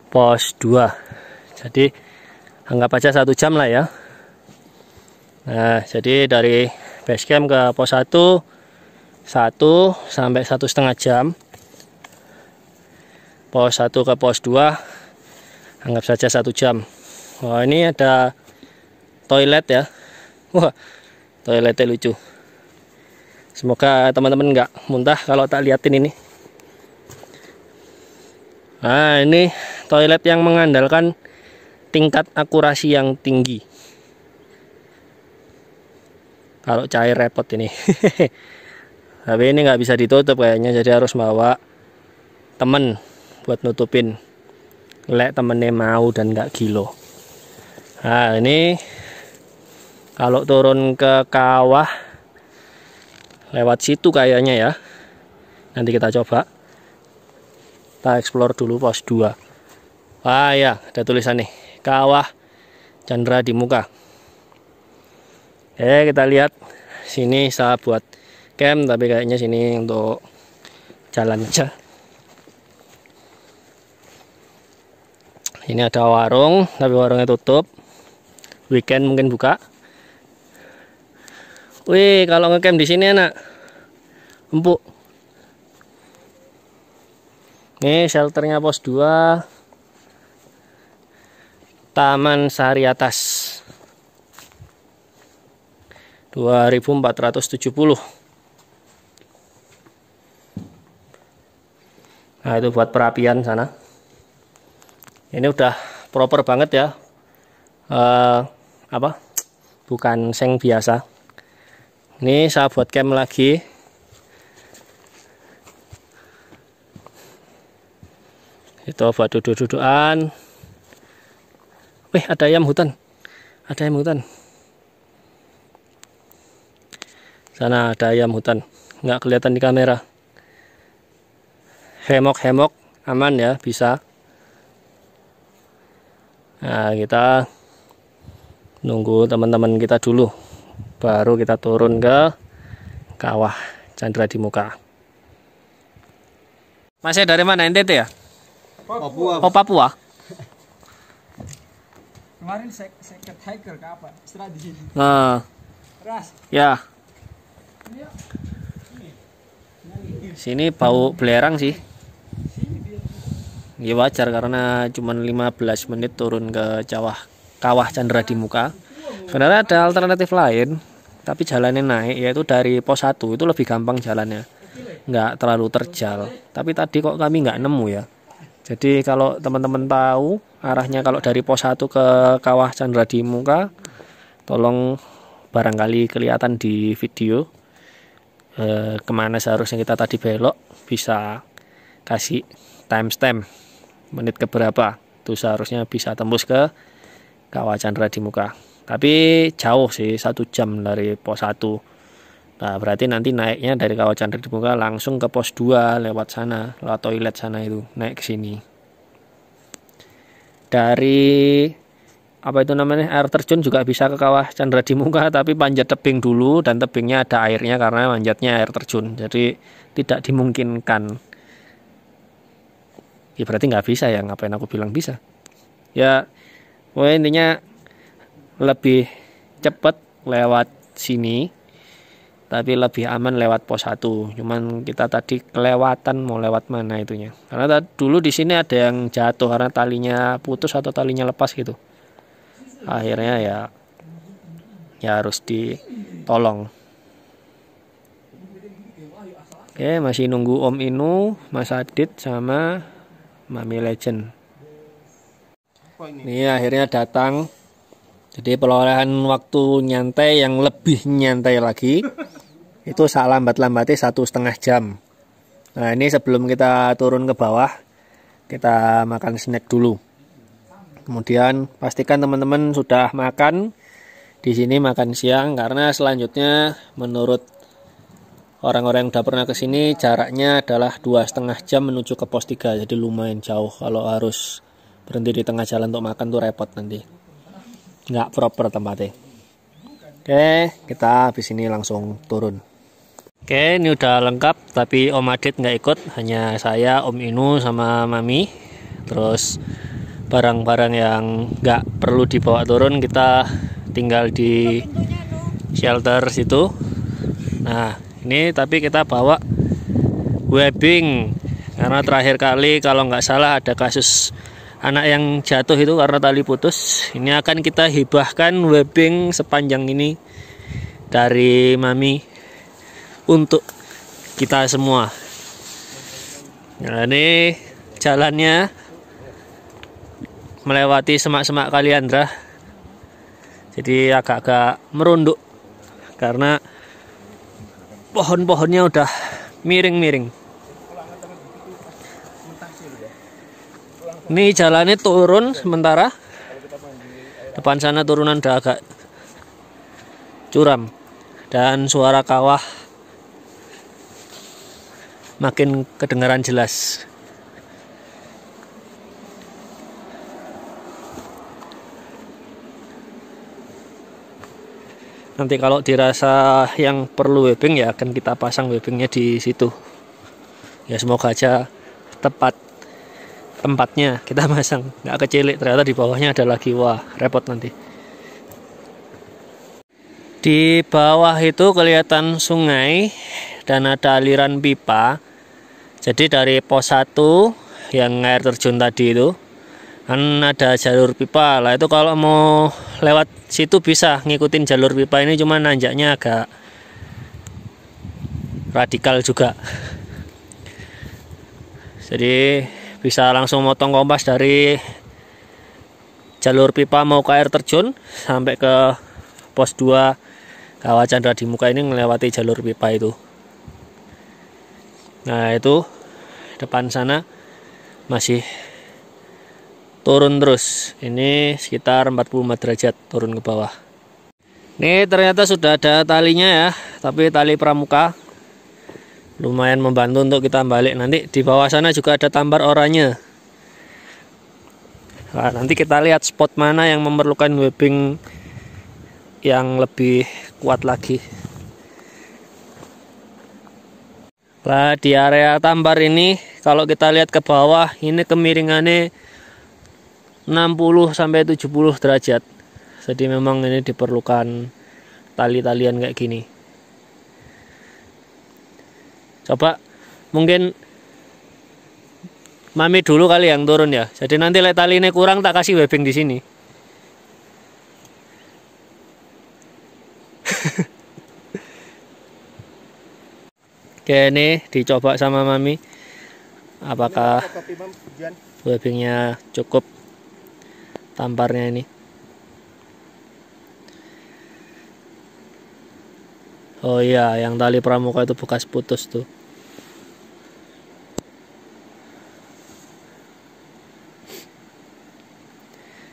pos 2. Jadi anggap aja 1 jam lah ya. Nah, jadi dari base camp ke pos 1 sampai 1,5 jam. Pos 1 ke pos 2 anggap saja 1 jam. Wah, ini ada toilet ya. Wah, toiletnya lucu. Semoga teman-teman nggak muntah kalau tak liatin ini. Nah, ini toilet yang mengandalkan tingkat akurasi yang tinggi. Kalau cair repot ini. Tapi ini nggak bisa ditutup kayaknya, jadi harus bawa temen buat nutupin. Lek temennya mau dan nggak gilo. Nah, ini kalau turun ke kawah lewat situ kayaknya ya. Nanti kita coba. Kita explore dulu pos 2. Wah ya, ada tulisan nih, Kawah Chandra di Muka. Kita lihat sini saya buat camp, tapi kayaknya sini untuk jalan aja. Ini ada warung, tapi warungnya tutup. Weekend mungkin buka. Wih, kalau ngecamp di sini enak. Empuk. Ini shelternya pos 2. Taman Sari Atas. 2470. Nah, itu buat perapian sana. Ini udah proper banget ya. Bukan seng biasa. Ini saya buat camp lagi. Itu buat duduk-dudukan. Wih, ada ayam hutan. Ada ayam hutan. Sana ada ayam hutan. Nggak kelihatan di kamera. Hemok-hemok aman ya, bisa. Nah, kita nunggu teman-teman kita dulu. Baru kita turun ke Kawah Chandra di Muka. Masih dari mana, NTT ya? Papua. Oh, Papua. Kemarin seket hiker ke apa? Istirahat di sini. Nah, Ras. ya. Sini bau belerang sih. Ya wajar karena cuma 15 menit turun ke Kawah Chandra di Muka. Sebenarnya ada alternatif lain, tapi jalannya naik, yaitu dari pos 1 itu lebih gampang jalannya, nggak terlalu terjal. Tapi tadi kok kami nggak nemu ya. Jadi kalau teman-teman tahu arahnya kalau dari pos 1 ke Kawah Chandra di Muka, tolong barangkali kelihatan di video kemana seharusnya kita tadi belok, bisa kasih timestamp menit keberapa itu seharusnya bisa tembus ke Kawah Chandra di Muka. Tapi jauh sih, 1 jam dari pos 1. Nah, berarti nanti naiknya dari Kawah Chandra di Muka langsung ke pos 2 lewat sana, lewat toilet sana itu, naik ke sini. Dari apa itu namanya, air terjun juga bisa ke Kawah Chandra di Muka, tapi panjat tebing dulu, dan tebingnya ada airnya karena manjatnya air terjun. Jadi tidak dimungkinkan. Ya berarti nggak bisa ya, ngapain aku bilang bisa. Ya, intinya lebih cepat lewat sini, tapi lebih aman lewat pos 1. Cuman kita tadi kelewatan mau lewat mana itunya. Karena dulu di sini ada yang jatuh karena talinya putus atau talinya lepas gitu. Akhirnya ya harus ditolong. Oke, masih nunggu Om Inu, Mas Adit sama Mami Legend. Ini akhirnya datang. Jadi perolehan waktu nyantai yang lebih nyantai lagi itu lambat-lambatnya 1,5 jam. Nah, ini sebelum kita turun ke bawah, kita makan snack dulu. Kemudian pastikan teman-teman sudah makan di sini, makan siang, karena selanjutnya menurut orang-orang yang udah pernah kesini jaraknya adalah 2,5 jam menuju ke pos 3, jadi lumayan jauh. Kalau harus berhenti di tengah jalan untuk makan tuh repot nanti, nggak proper tempatnya. Oke, kita habis ini langsung turun. Oke, ini udah lengkap, tapi Om Adit nggak ikut, hanya saya, Om Inu sama Mami. Terus barang-barang yang nggak perlu dibawa turun kita tinggal di shelter situ. Nah, ini tapi kita bawa webbing karena terakhir kali kalau nggak salah ada kasus anak yang jatuh itu karena tali putus. Ini akan kita hibahkan webbing sepanjang ini dari Mami untuk kita semua. Nah, ini jalannya melewati semak-semak Kaliandra, jadi agak-agak merunduk karena pohon-pohonnya udah miring-miring. Ini jalannya turun sementara, depan sana turunan udah agak curam dan suara kawah makin kedengaran jelas. Nanti kalau dirasa yang perlu webbing ya akan kita pasang webbingnya di situ. Ya semoga aja tepat tempatnya kita pasang, nggak kecilik, ternyata di bawahnya ada lagi. Wah, repot nanti. Di bawah itu kelihatan sungai dan ada aliran pipa. Jadi dari pos 1 yang air terjun tadi itu kan ada jalur pipa lah, itu kalau mau lewat situ bisa ngikutin jalur pipa ini, cuma nanjaknya agak radikal juga. Jadi bisa langsung motong kompas dari jalur pipa mau ke air terjun sampai ke pos 2 Kawah Chandra di Muka ini melewati jalur pipa itu. Nah itu depan sana masih turun terus, ini sekitar 45 derajat turun ke bawah. Ini ternyata sudah ada talinya ya, tapi tali pramuka lumayan membantu untuk kita balik. Nanti di bawah sana juga ada tambar oranye. Nah, nanti kita lihat spot mana yang memerlukan webbing yang lebih kuat lagi. Nah, di area tambar ini kalau kita lihat ke bawah, ini kemiringannya 60-70 derajat. Jadi memang ini diperlukan tali-talian kayak gini. Coba mungkin Mami dulu kali yang turun ya. Jadi nanti lihat tali ini kurang, tak kasih webbing di sini. Oke, ini dicoba sama Mami. Apakah webbingnya cukup tamparnya ini? Oh iya, yang tali pramuka itu bekas putus tuh.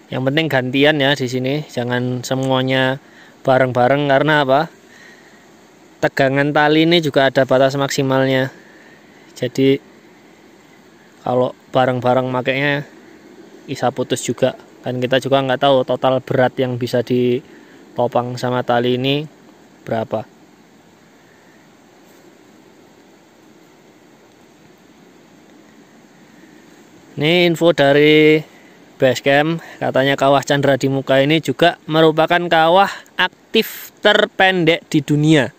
Yang penting gantian ya di sini, jangan semuanya bareng-bareng, karena apa? Tegangan tali ini juga ada batas maksimalnya. Jadi kalau bareng-bareng makanya bisa putus juga. Kan kita juga nggak tahu total berat yang bisa ditopang sama tali ini berapa. Ini info dari Basecamp, katanya Kawah Chandra di Muka ini juga merupakan kawah aktif terpendek di dunia.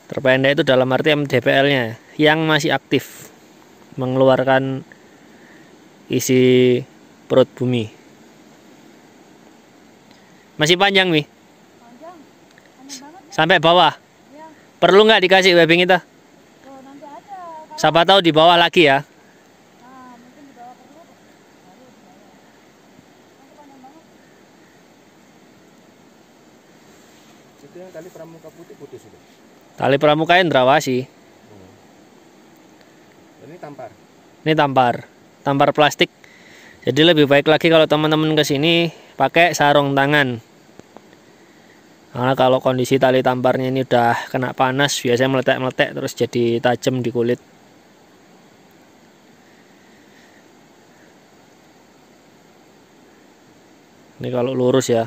Terpendek itu dalam arti MDPL-nya yang masih aktif mengeluarkan isi perut bumi. Masih panjang nih? Panjang banget. Sampai bawah? Ya, Perlu nggak dikasih webbing itu? tuh nanti ada. Siapa tahu di bawah lagi ya. Nah, mungkin di bawah perlu. Baru di bawah. Nanti panjang banget. Itu yang tali pramuka putih putus itu. Tali pramuka Indrawasi. Ini tampar. Ini tampar plastik. Jadi lebih baik lagi kalau teman-teman ke sini pakai sarung tangan. Karena kalau kondisi tali tamparnya ini udah kena panas, biasanya meletek-meletek terus jadi tajam di kulit. Ini kalau lurus ya.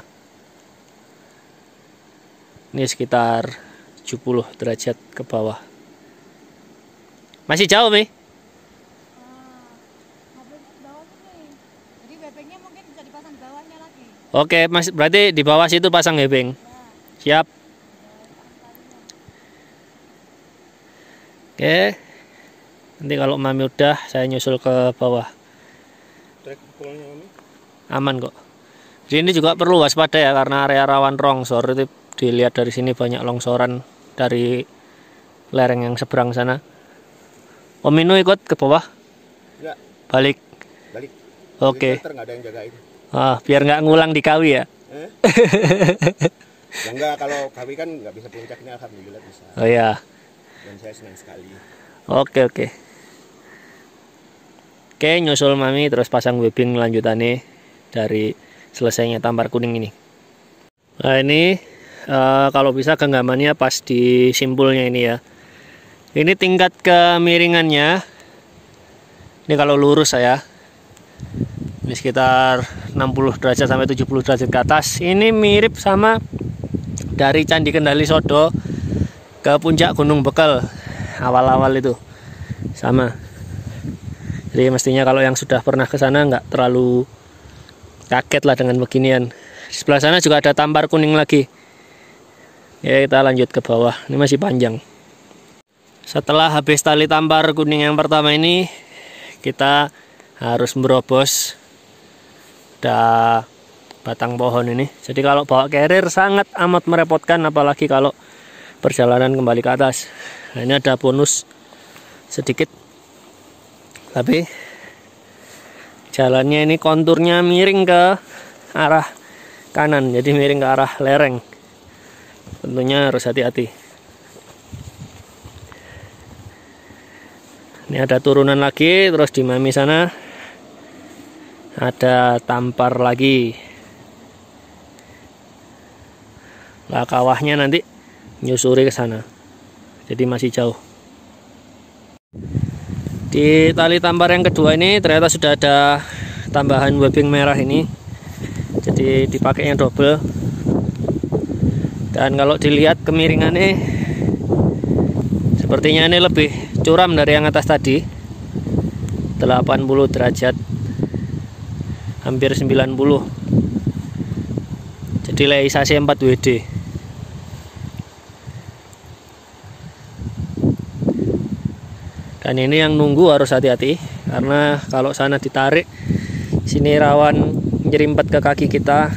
Ini sekitar 70 derajat ke bawah. Masih jauh, Mi? Jadi webbingnya mungkin bisa dipasang di bawahnya lagi. Oke, Mas, berarti di bawah situ pasang webbing. Siap. Oke. Nanti kalau Mami udah, saya nyusul ke bawah. Trek pukulnya Mami. Aman kok. Jadi ini juga perlu waspada ya, karena area rawan longsor. Itu dilihat dari sini banyak longsoran dari lereng yang seberang sana. Om Minu ikut ke bawah? Enggak, Balik. balik. Oke. Nggak ada yang jagain. Biar nggak ngulang di Kawi ya. Ya enggak, kalau kami kan nggak bisa puncaknya, alhamdulillah bisa. Oh ya. Dan saya senang sekali. Oke. Oke, nyusul Mami terus pasang webbing lanjutannya dari selesainya tampar kuning ini. Nah ini kalau bisa genggamannya pas di simpulnya ini ya. Ini tingkat kemiringannya. Ini kalau lurus saya. Ini sekitar 60 derajat sampai 70 derajat ke atas. Ini mirip sama dari Candi Kendali Sodo ke puncak Gunung Bekel awal-awal itu. Sama. Jadi mestinya kalau yang sudah pernah ke sana nggak terlalu kaget lah dengan beginian. Di sebelah sana juga ada tampar kuning lagi. Ya, kita lanjut ke bawah. Ini masih panjang. Setelah habis tali tampar kuning yang pertama ini, kita harus merobos ada batang pohon ini. Jadi kalau bawa carrier sangat amat merepotkan, apalagi kalau perjalanan kembali ke atas. Nah, ini ada bonus sedikit, tapi jalannya ini konturnya miring ke arah kanan, jadi miring ke arah lereng. Tentunya harus hati-hati. Ini ada turunan lagi, terus di Mami sana ada tampar lagi. Lah kawahnya nanti nyusuri ke sana, jadi masih jauh. Di tali tampar yang kedua ini ternyata sudah ada tambahan webbing merah ini, jadi dipakainya double. Dan kalau dilihat kemiringannya, sepertinya ini lebih curam dari yang atas tadi, 80 derajat, hampir 90. Jadi realisasi 4 WD. Dan ini yang nunggu harus hati-hati, karena kalau sana ditarik, sini rawan nyerimpet ke kaki kita.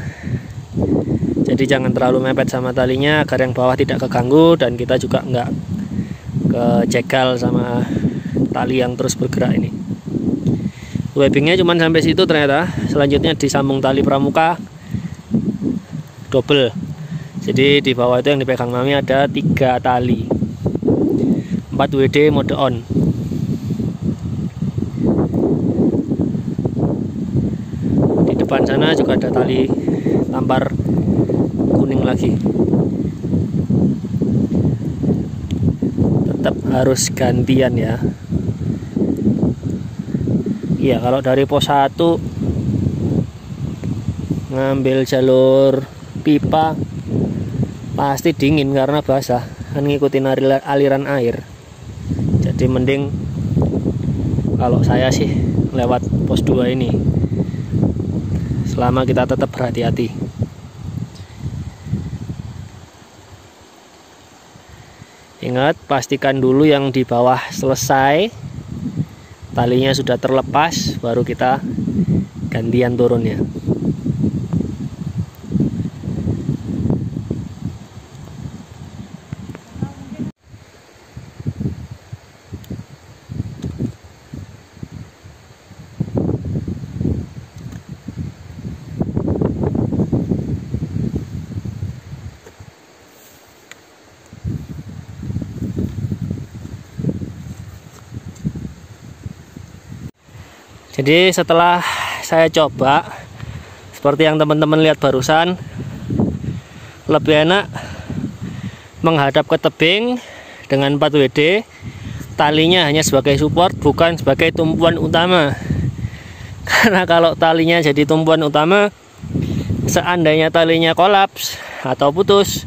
Jadi jangan terlalu mepet sama talinya agar yang bawah tidak keganggu dan kita juga nggak kecegal sama tali yang terus bergerak ini. Webbingnya cuma sampai situ ternyata. Selanjutnya disambung tali pramuka double. Jadi di bawah itu yang dipegang Mami ada 3 tali, 4 WD mode on. Di depan sana juga ada tali tampar kuning lagi. Tetap harus gantian ya. Iya, kalau dari pos 1 ngambil jalur pipa pasti dingin karena basah, kan ngikutin aliran air. Jadi mending kalau saya sih lewat pos 2 ini, selama kita tetap berhati-hati. Ingat, pastikan dulu yang di bawah selesai, talinya sudah terlepas, baru kita gantian turunnya. Jadi setelah saya coba seperti yang teman-teman lihat barusan, lebih enak menghadap ke tebing dengan 4 WD, talinya hanya sebagai support bukan sebagai tumpuan utama. Karena kalau talinya jadi tumpuan utama, seandainya talinya kolaps atau putus,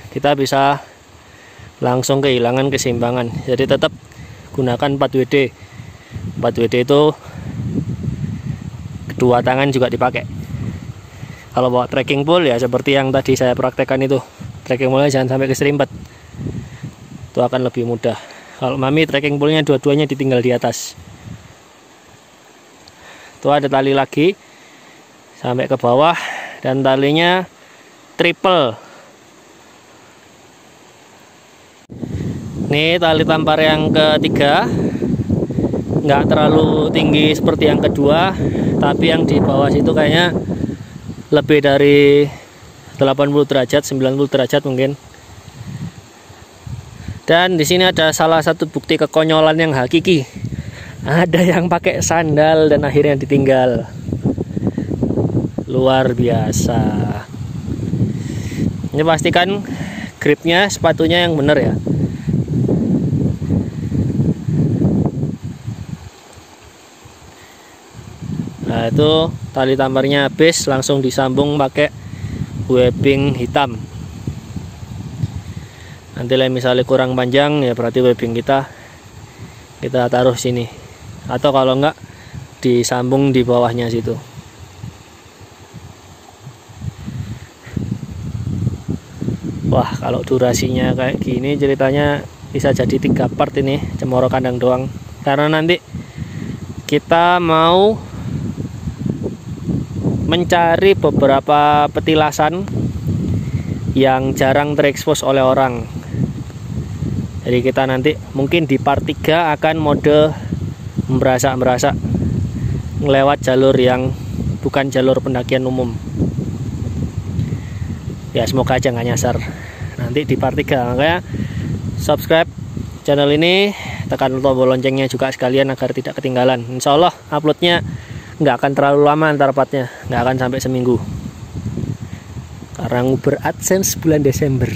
kita bisa langsung kehilangan keseimbangan. Jadi tetap gunakan 4 WD. 4 WD itu kedua tangan juga dipakai. Kalau bawa trekking pole ya seperti yang tadi saya praktekkan itu, trekking pole jangan sampai keserimpet, itu akan lebih mudah. Kalau Mami trekking pole-nya dua-duanya ditinggal di atas. Itu ada tali lagi sampai ke bawah dan talinya triple. Ini tali tampar yang ketiga, nggak terlalu tinggi seperti yang kedua, tapi yang di bawah situ kayaknya lebih dari 80 derajat, 90 derajat mungkin. Dan di sini ada salah satu bukti kekonyolan yang hakiki. Ada yang pakai sandal dan akhirnya ditinggal. Luar biasa. Ini pastikan gripnya, sepatunya yang benar ya. Nah, itu tali tamparnya habis, langsung disambung pakai webbing hitam. Nanti misalnya kurang panjang ya berarti webbing kita taruh sini. atau kalau enggak disambung di bawahnya situ. Wah, kalau durasinya kayak gini ceritanya bisa jadi 3 part ini Cemoro Kandang doang, karena nanti kita mau mencari beberapa petilasan yang jarang terekspos oleh orang. Jadi kita nanti mungkin di part 3 akan mode merasak melewat jalur yang bukan jalur pendakian umum. Ya semoga aja nggak nyasar nanti di part 3. Makanya subscribe channel ini, tekan tombol loncengnya juga sekalian agar tidak ketinggalan. Insya Allah uploadnya nggak akan terlalu lama antar partnya, nggak akan sampai seminggu, karena nguber AdSense bulan Desember.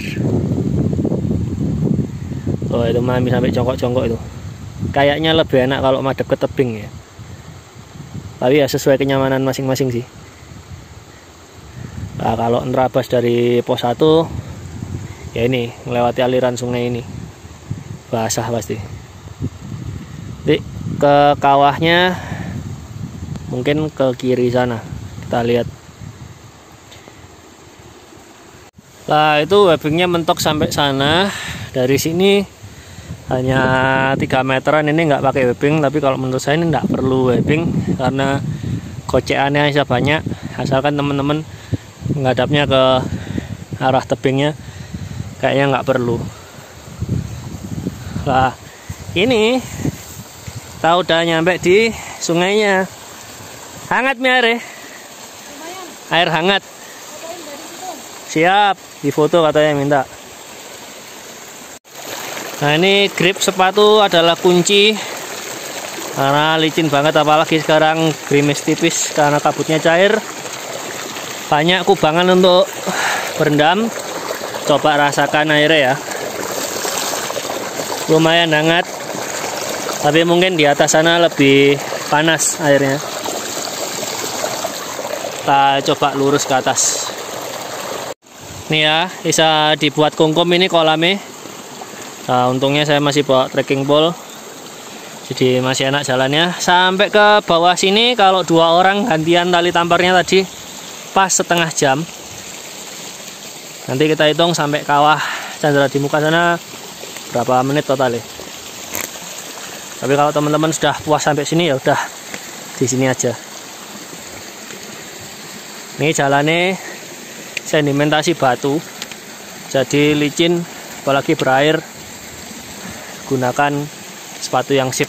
Oh itu mami sampai congkok-congkok itu. Kayaknya lebih enak kalau madep ke tebing ya, tapi ya sesuai kenyamanan masing-masing sih. Nah, kalau nerabas dari pos 1 ya ini melewati aliran sungai ini basah pasti. Jadi ke kawahnya mungkin ke kiri sana, kita lihat. Nah itu webbingnya mentok sampai sana. Dari sini hanya 3 meteran, ini nggak pakai webbing, tapi kalau menurut saya ini nggak perlu webbing karena goceannya bisa banyak, asalkan teman-teman menghadapnya ke arah tebingnya, kayaknya nggak perlu. Nah ini kita udah nyampe di sungainya. Hangat mi air, air hangat. Siap, di foto katanya minta. Nah ini grip sepatu adalah kunci, karena licin banget, apalagi sekarang gerimis tipis karena kabutnya cair. Banyak kubangan untuk berendam. Coba rasakan airnya ya, lumayan hangat, tapi mungkin di atas sana lebih panas airnya. Kita coba lurus ke atas. Nih ya, bisa dibuat kungkum ini kolamnya. Nah, untungnya saya masih bawa trekking pole, jadi masih enak jalannya. Sampai ke bawah sini kalau 2 orang gantian tali tamparnya tadi pas setengah jam. Nanti kita hitung sampai kawah Chandra di muka sana berapa menit totalnya. Tapi kalau teman-teman sudah puas sampai sini ya udah di sini aja. Ini jalannya sedimentasi batu, jadi licin, apalagi berair. Gunakan sepatu yang sip.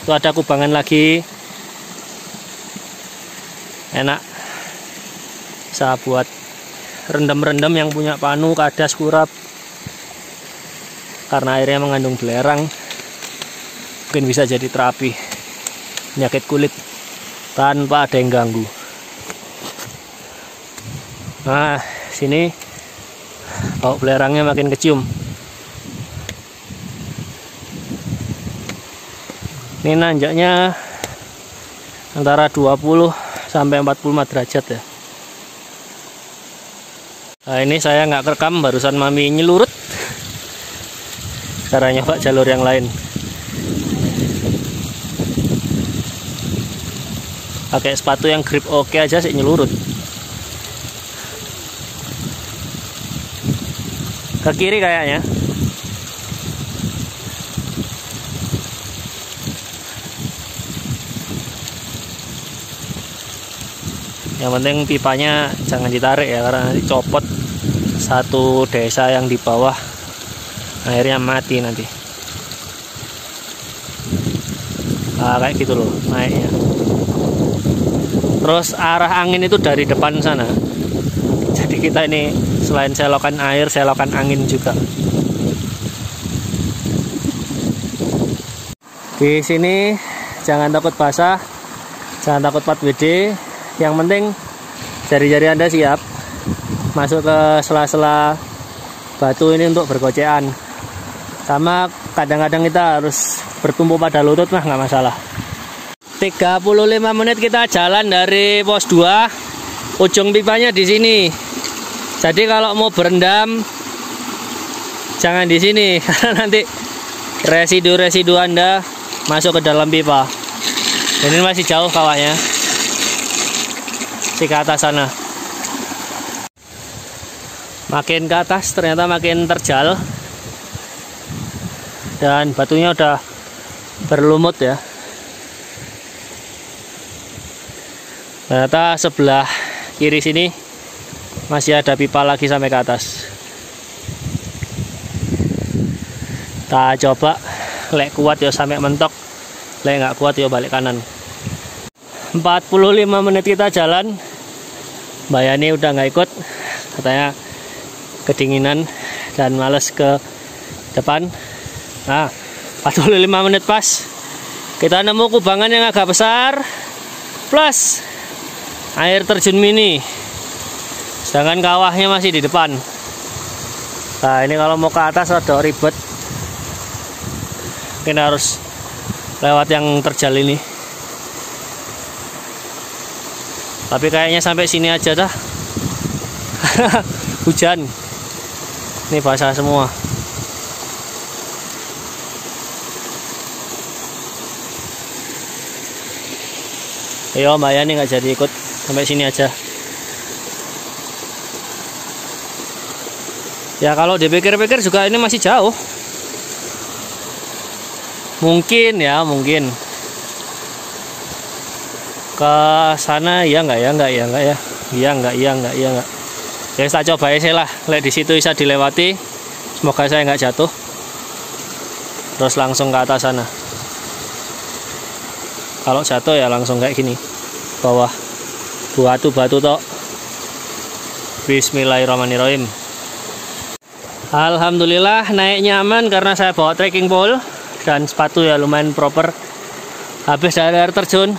Itu ada kubangan lagi, enak, bisa buat rendam-rendam yang punya panu, kadas, kurap. Karena airnya mengandung belerang, mungkin bisa jadi terapi penyakit kulit tanpa ada yang ganggu. Nah sini bau belerangnya makin kecium. Ini nanjaknya antara 20 sampai 45 derajat ya. Nah ini saya nggak rekam, barusan mami nyelurut. Sekarang nyoba jalur yang lain. Pakai sepatu yang grip oke aja sih nyelurut. Ke kiri kayaknya. Yang penting pipanya jangan ditarik ya, karena nanti copot satu desa yang di bawah, airnya mati nanti. Nah, kayak gitu loh naiknya. Terus arah angin itu dari depan sana. Jadi kita ini selain selokan air, selokan angin juga. Di sini jangan takut basah, jangan takut 4WD. Yang penting jari-jari Anda siap masuk ke sela-sela batu ini untuk bergocean. Sama kadang-kadang kita harus bertumpu pada lutut mah nggak masalah. 35 menit kita jalan dari pos 2. Ujung pipanya di sini. Jadi kalau mau berendam jangan di sini karena nanti residu-residu Anda masuk ke dalam pipa. Ini masih jauh kawahnya, si ke atas sana. Makin ke atas ternyata makin terjal, dan batunya udah berlumut ya. Ternyata sebelah kiri sini masih ada pipa lagi sampai ke atas. Kita coba, lek kuat ya sampai mentok, lek nggak kuat ya balik kanan. 45 menit kita jalan, Mbak Yani udah nggak ikut, katanya kedinginan dan males ke depan. Nah, 45 menit pas, kita nemu kubangan yang agak besar plus air terjun mini, sedangkan kawahnya masih di depan. Nah, ini kalau mau ke atas rada ribet, mungkin harus lewat yang terjal ini. Tapi kayaknya sampai sini aja dah. Hujan, ini basah semua. Ayo Mbak Yani nggak jadi ikut, sampai sini aja. Ya kalau dipikir-pikir juga ini masih jauh. Mungkin ya, mungkin ke sana ya enggak ya. Ya saya coba aja lah, lihat di situ bisa dilewati. Semoga saya nggak jatuh. Terus langsung ke atas sana. Kalau jatuh ya langsung kayak gini, bawah batu tok. Bismillahirrahmanirrahim. Alhamdulillah naiknya aman karena saya bawa trekking pole dan sepatu ya lumayan proper. Habis dari air terjun,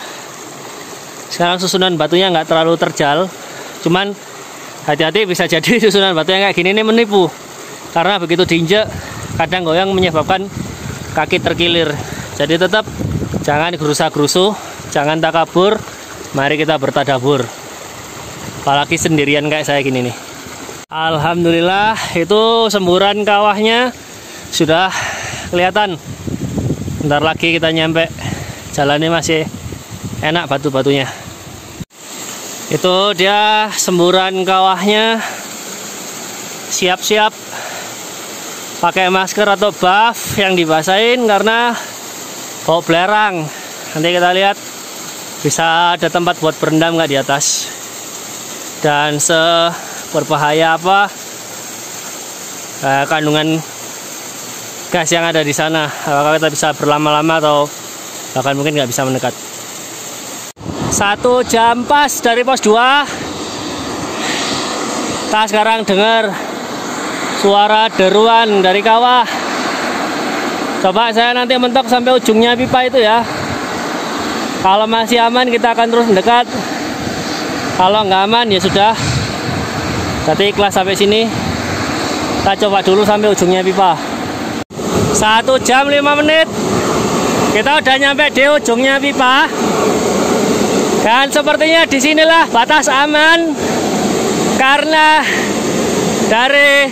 sekarang susunan batunya nggak terlalu terjal, cuman hati-hati bisa jadi susunan batu yang kayak gini ini menipu, karena begitu diinjek kadang goyang menyebabkan kaki terkilir. Jadi tetap jangan gerusa-gerusu, jangan takabur, mari kita bertadabur, apalagi sendirian kayak saya gini nih. Alhamdulillah itu semburan kawahnya sudah kelihatan. Bentar lagi kita nyampe, jalannya masih enak batu-batunya. Itu dia semburan kawahnya. Siap-siap pakai masker atau buff yang dibasahin karena bau belerang. Nanti kita lihat bisa ada tempat buat berendam nggak di atas, dan seberbahaya apa kandungan gas yang ada di sana. Apakah kita bisa berlama-lama atau bahkan mungkin nggak bisa mendekat. 1 jam pas dari pos 2. Kita sekarang dengar suara deruan dari kawah. Coba saya nanti mentok sampai ujungnya pipa itu ya. Kalau masih aman kita akan terus mendekat. Kalau nggak aman ya sudah, berarti ikhlas sampai sini. Kita coba dulu sampai ujungnya pipa. 1 jam 5 menit kita udah nyampe di ujungnya pipa, dan sepertinya disinilah batas aman karena dari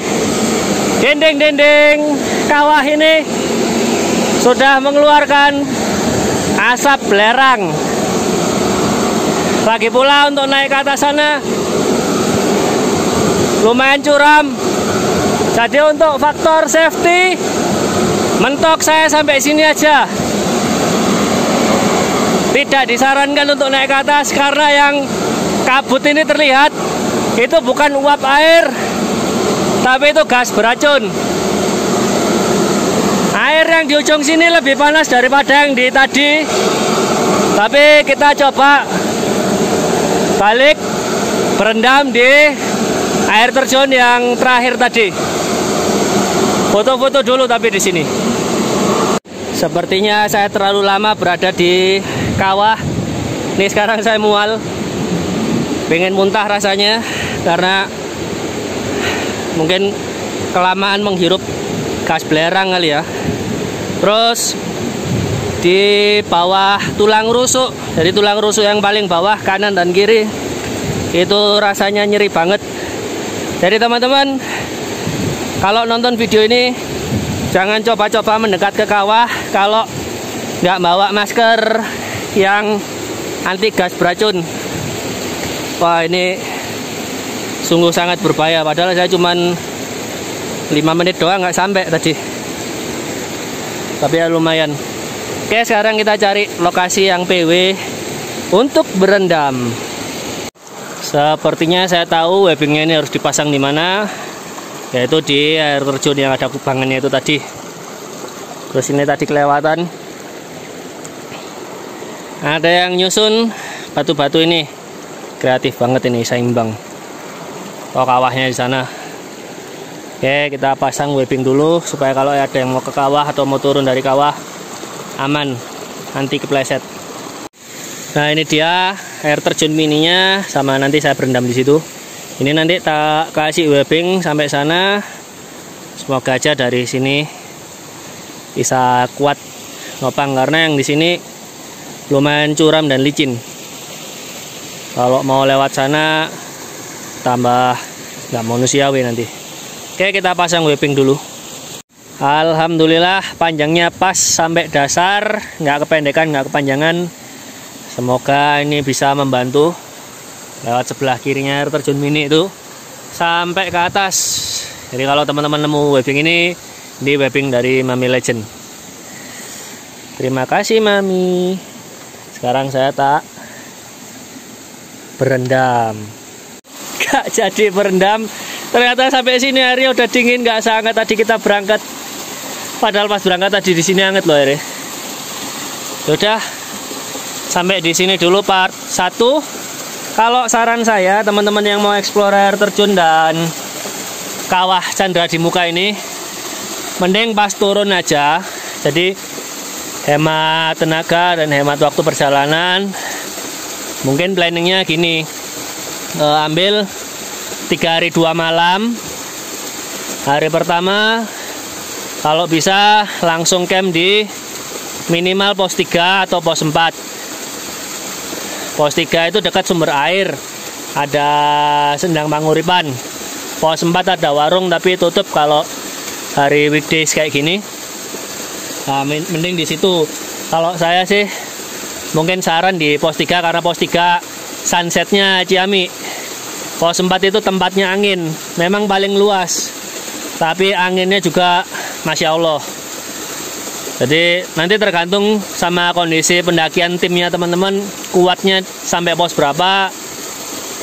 dinding-dinding kawah ini sudah mengeluarkan asap belerang. Lagi pula untuk naik ke atas sana lumayan curam, jadi untuk faktor safety mentok saya sampai sini aja. Tidak disarankan untuk naik ke atas karena yang kabut ini terlihat itu bukan uap air, tapi itu gas beracun. Air yang di ujung sini lebih panas daripada yang di tadi, tapi kita coba balik berendam di air terjun yang terakhir tadi. Foto-foto dulu tapi di sini. Sepertinya saya terlalu lama berada di kawah. Nih sekarang saya mual, pengen muntah rasanya karena mungkin kelamaan menghirup gas belerang kali ya. Terus di bawah tulang rusuk, jadi tulang rusuk yang paling bawah kanan dan kiri itu rasanya nyeri banget. Jadi teman-teman, kalau nonton video ini jangan coba-coba mendekat ke kawah kalau nggak bawa masker, yang anti gas beracun. Wah, ini sungguh sangat berbahaya. Padahal saya cuman 5 menit doang, nggak sampai tadi. Tapi ya lumayan. Oke, sekarang kita cari lokasi yang PW untuk berendam. Sepertinya saya tahu webbingnya ini harus dipasang di mana, yaitu di air terjun yang ada kubangannya itu tadi. Terus ini tadi kelewatan. Ada yang nyusun batu-batu ini, kreatif banget ini, seimbang. Oh, kawahnya di sana. Oke, kita pasang webbing dulu supaya kalau ada yang mau ke kawah atau mau turun dari kawah aman, nanti kepleset. Nah, ini dia air terjun mininya, sama nanti saya berendam di situ. Ini nanti tak kasih webbing sampai sana. Semoga aja dari sini bisa kuat ngopang, karena yang di sini lumayan curam dan licin. Kalau mau lewat sana tambah nggak manusiawi nanti. Oke, kita pasang webbing dulu. Alhamdulillah panjangnya pas sampai dasar, nggak kependekan, nggak kepanjangan. Semoga ini bisa membantu lewat sebelah kirinya air terjun mini itu sampai ke atas. Jadi kalau teman-teman nemu webbing ini webbing dari Mami Legend. Terima kasih Mami. Sekarang saya tak berendam. Gak jadi berendam. Ternyata sampai sini airnya udah dingin, gak sehangat tadi kita berangkat. Padahal pas berangkat tadi di sini hangat loh airnya. Udah. Sampai di sini dulu part 1. Kalau saran saya, teman-teman yang mau explore air terjun dan kawah Chandra di Muka ini, mending pas turun aja. Jadi hemat tenaga dan hemat waktu perjalanan. Mungkin planningnya gini, ambil 3 hari 2 malam. Hari pertama kalau bisa langsung camp di minimal pos 3 atau pos 4. Pos 3 itu dekat sumber air, ada Sendang Panguripan. Pos 4 ada warung tapi tutup kalau hari weekdays kayak gini. Nah, mending di situ. Kalau saya sih mungkin saran di pos 3, karena pos 3 sunsetnya Ciami. Pos 4 itu tempatnya angin, memang paling luas, tapi anginnya juga Masya Allah. Jadi nanti tergantung sama kondisi pendakian timnya teman-teman, kuatnya sampai pos berapa.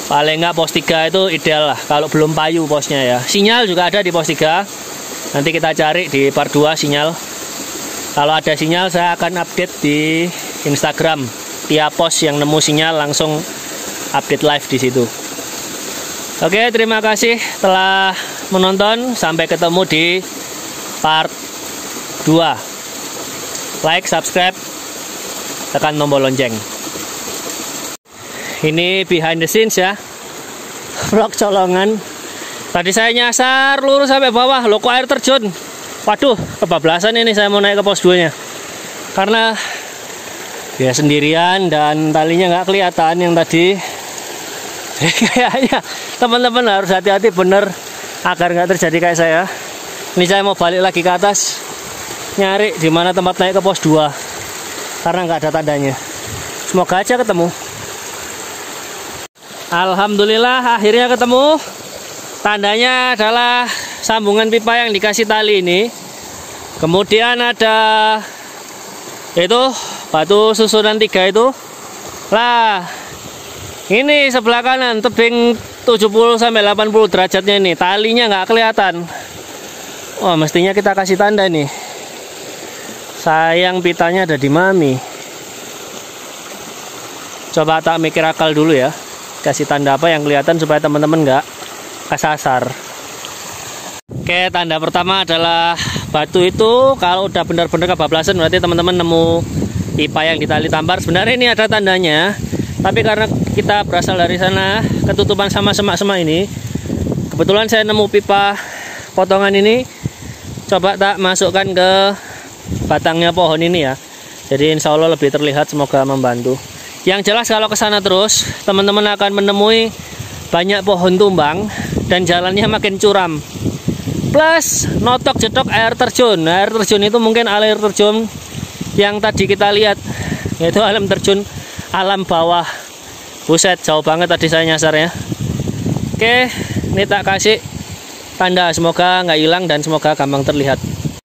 Paling nggak pos 3 itu ideal lah, kalau belum payu posnya ya. Sinyal juga ada di pos 3. Nanti kita cari di part 2 sinyal. Kalau ada sinyal saya akan update di Instagram. Tiap pos yang nemu sinyal langsung update live di situ. Oke, terima kasih telah menonton. Sampai ketemu di part 2. Like, subscribe, tekan tombol lonceng. Ini behind the scenes ya, vlog colongan. Tadi saya nyasar lurus sampai bawah, loh kok air terjun. Waduh, kebablasan ini saya mau naik ke pos 2 nya. Karena ya sendirian dan talinya nggak kelihatan yang tadi. Kayaknya teman-teman harus hati-hati bener agar nggak terjadi kayak saya. Ini saya mau balik lagi ke atas, nyari di mana tempat naik ke pos 2 karena nggak ada tandanya. Semoga aja ketemu. Alhamdulillah akhirnya ketemu. Tandanya adalah sambungan pipa yang dikasih tali ini. Kemudian ada itu batu susunan 3 itu. Lah, ini sebelah kanan tebing 70 sampai 80 derajatnya ini. Talinya nggak kelihatan. Wah, mestinya kita kasih tanda nih. Sayang pitanya ada di Mami. Coba tak mikir akal dulu ya. Kasih tanda apa yang kelihatan supaya teman-teman nggak kesasar. Oke, tanda pertama adalah batu itu kalau udah benar-benar kebablasan berarti teman-teman nemu pipa yang ditali tampar. Sebenarnya ini ada tandanya, tapi karena kita berasal dari sana ketutupan sama semak-semak ini, kebetulan saya nemu pipa potongan ini. Coba tak masukkan ke batangnya pohon ini ya. Jadi insya Allah lebih terlihat, semoga membantu. Yang jelas kalau ke sana terus teman-teman akan menemui banyak pohon tumbang dan jalannya makin curam. Plus notok jetok air terjun. Air terjun itu mungkin air terjun yang tadi kita lihat Itu alam terjun alam bawah. Buset, jauh banget tadi saya nyasarnya. Oke, ini tak kasih tanda, semoga nggak hilang dan semoga gampang terlihat.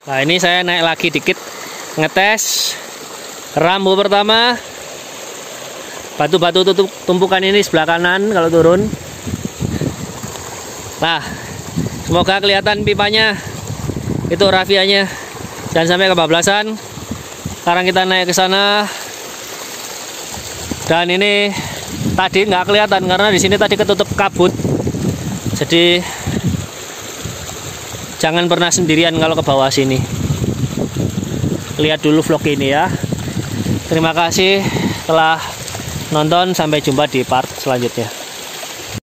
Nah, ini saya naik lagi dikit, ngetes rambu pertama. Batu-batu tumpukan ini sebelah kanan kalau turun. Nah, semoga kelihatan pipanya, itu rafianya, jangan sampai kebablasan. Sekarang kita naik ke sana. Dan ini tadi nggak kelihatan karena di sini tadi ketutup kabut. Jadi jangan pernah sendirian kalau ke bawah sini. Lihat dulu vlog ini ya. Terima kasih telah nonton, sampai jumpa di part selanjutnya.